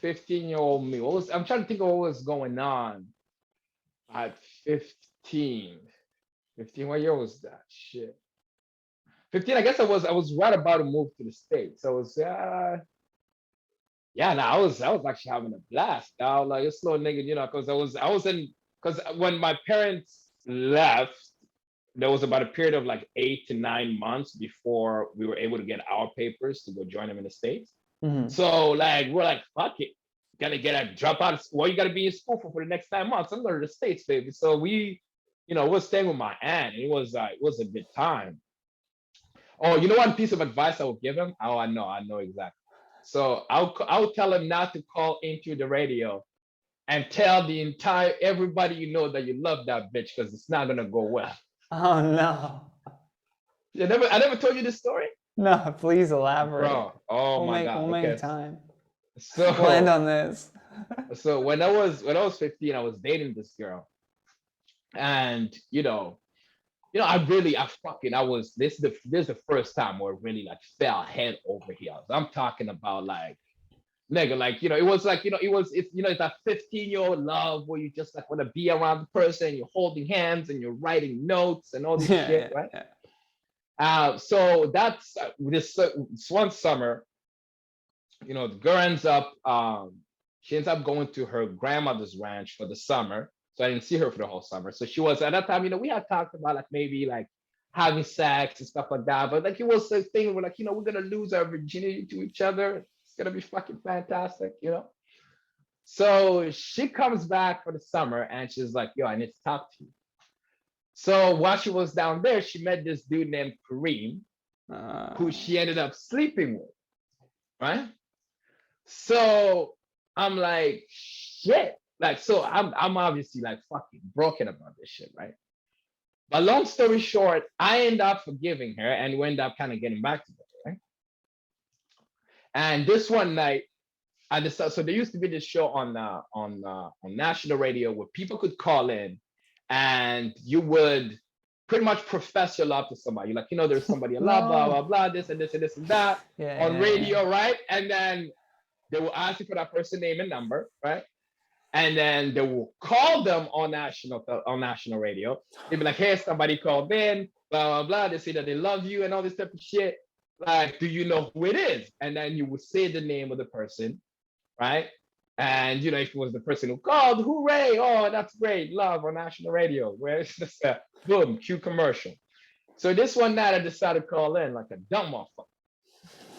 15-year-old me. I'm trying to think of what was going on at 15. 15, what year was that? Shit. 15, I guess I was right about to move to the States. So it was yeah, no, I was actually having a blast. Now, like a slow nigga, because because when my parents left, there was about a period of like 8 to 9 months before we were able to get our papers to go join them in the States. Mm-hmm. So like we're like, fuck it. Gotta get a drop out of school. What you gotta be in school for the next 9 months? I'm going to the States, baby. So we're staying with my aunt. It was a good time. Oh, one piece of advice I would give him? Oh, I know exactly. So I'll tell him not to call into the radio and tell the entire everybody that you love that bitch because it's not gonna go well. Oh no. I never told you this story, No, please elaborate. bro. Oh my We'll god. make Okay. time. We'll end So on this. so when I was 15, I was dating this girl, and I was this is the first time where it really like fell head over heels. I'm talking about like nigga, like it was like it's that 15-year-old love where you just like want to be around the person, you're holding hands and you're writing notes and all this Yeah, shit, yeah, right? yeah. So that's this one summer, the girl ends up she ends up going to her grandmother's ranch for the summer. So I didn't see her for the whole summer. So she was at that time, we had talked about like maybe like having sex and stuff like that. But like it was a thing where like, we're gonna lose our virginity to each other. It's gonna be fucking fantastic. So she comes back for the summer and she's like, yo, I need to talk to you. So while she was down there, she met this dude named Kareem, who she ended up sleeping with, right? So I'm like, shit. Like, so I'm obviously like fucking broken about this shit, right? But long story short, I end up forgiving her and we end up kind of getting back together, right? And this one night, I decided, so there used to be this show on national radio where people could call in and you would pretty much profess your love to somebody. Like, there's somebody you love, blah, blah, No. blah, this and this and this and that Yeah, on yeah, yeah. radio, right? And then they will ask you for that person name and number, right? And then they will call them on national radio. They'll be like, hey, somebody called in, blah, blah, blah. They say that they love you and all this type of shit. Like, do you know who it is? And then you would say the name of the person, right? And if it was the person who called, hooray! Oh, that's great, love on national radio. Where's this? Boom, cue commercial. So this one night I decided to call in like a dumb motherfucker.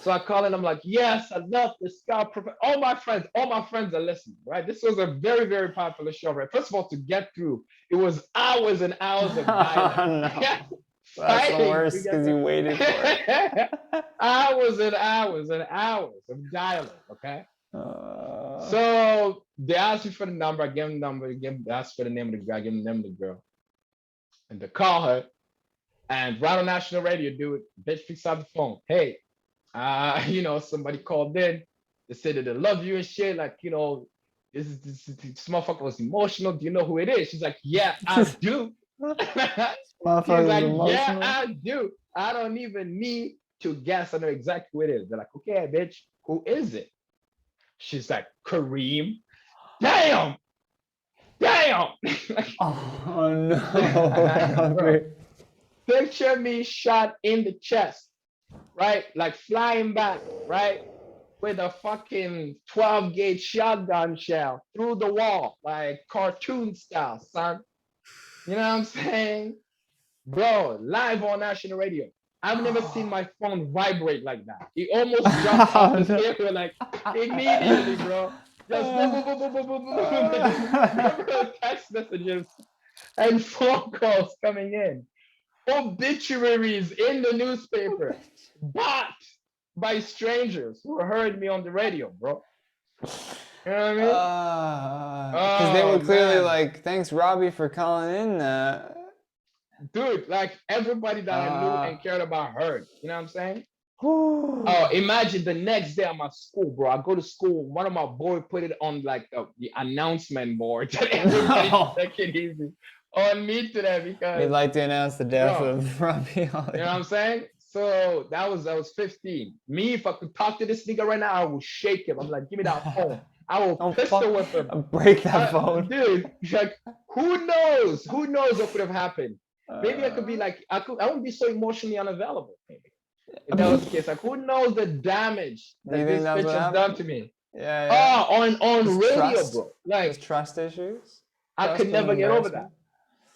So I call in, I'm like, yes, I love this guy. All my friends are listening, right? This was a very, very popular show, right? First of all, to get through, it was hours and hours of dialing. Oh no. That's the Fighting to worst get because you waited for it. the hours and hours and hours of dialing, okay? Uh, So they asked me for the number. I gave them the number. They asked for the name of the guy. I gave them the name of the girl. And they call her. And right on national radio, dude, bitch picks up the phone. Hey, somebody called in. They said that they love you and shit. Like, this motherfucker was emotional. Do you know who it is? She's like, yeah, I do. She's Motherfucker's like, yeah, emotional. I do. I don't even need to guess. I know exactly who it is. They're like, okay, bitch, who is it? She's like, Kareem. Damn, damn. Oh no. Bro, picture me shot in the chest right? Like flying back, right? With a fucking 12 gauge shotgun shell through the wall, like cartoon style, son. You know what I'm saying? Bro, live on national radio. I've never seen my phone vibrate like that. It almost jumped off the table like immediately, bro. Just boom, boom, boom, boom, boom, boom, boom, boom. Number text messages and phone calls coming in. Obituaries in the newspaper, bought by strangers who heard me on the radio, bro. You know what I mean? Because they Oh were clearly man, like, thanks, Robbie, for calling in. dude, like everybody that I knew and cared about heard. You know what I'm saying? Oh, Whew. imagine the next day I'm at school, bro. I go to school. One of my boys put it on like the announcement board that everybody No. take it easy on me today We'd because, like to announce the death bro, of Robbie you know what I'm Hollywood. saying? So that was 15. Me, if I could talk to this nigga right now, I will shake him. I'm like, give me that phone. I will Oh, pistol fuck. whip him. Break that phone. Dude, like, who knows? Who knows what could have happened? Maybe I could be Uh, like, I wouldn't be so emotionally unavailable. Maybe if that was the case, like, who knows the damage Do you that think this that's bitch what has done happened? to me? Yeah, yeah. Oh, on Just radio, trust. bro. Like, Just trust issues. I Trust could and never get over that. embarrassment.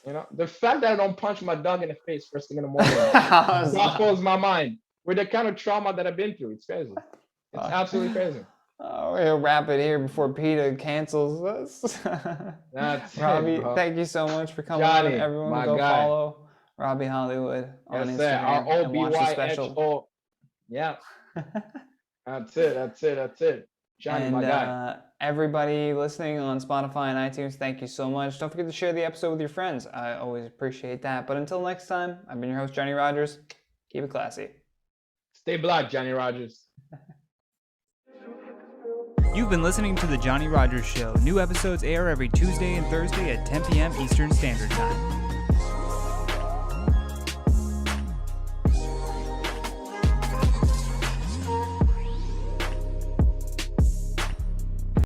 You know, the fact that I don't punch my dog in the face first thing in the morning How's baffles that? my mind with the kind of trauma that I've been through. It's crazy. It's Fuck. absolutely crazy. Oh, we're gonna wrap it here before PETA cancels us. That's it, Robbie, bro. thank you so much for coming on. Johnny, Everyone my go guy. follow Robbie Hollywood on Yes, sir. R Instagram O and B watch the Y H special. O. Yeah, that's it. That's it. That's it. Johnny, my And guy. everybody listening on Spotify and iTunes, thank you so much. Don't forget to share the episode with your friends. I always appreciate that. But until next time, I've been your host, Johnny Rogers. Keep it classy. Stay black, Johnny Rogers. You've been listening to The Johnny Rogers Show. New episodes air every Tuesday and Thursday at 10 p.m. Eastern Standard Time.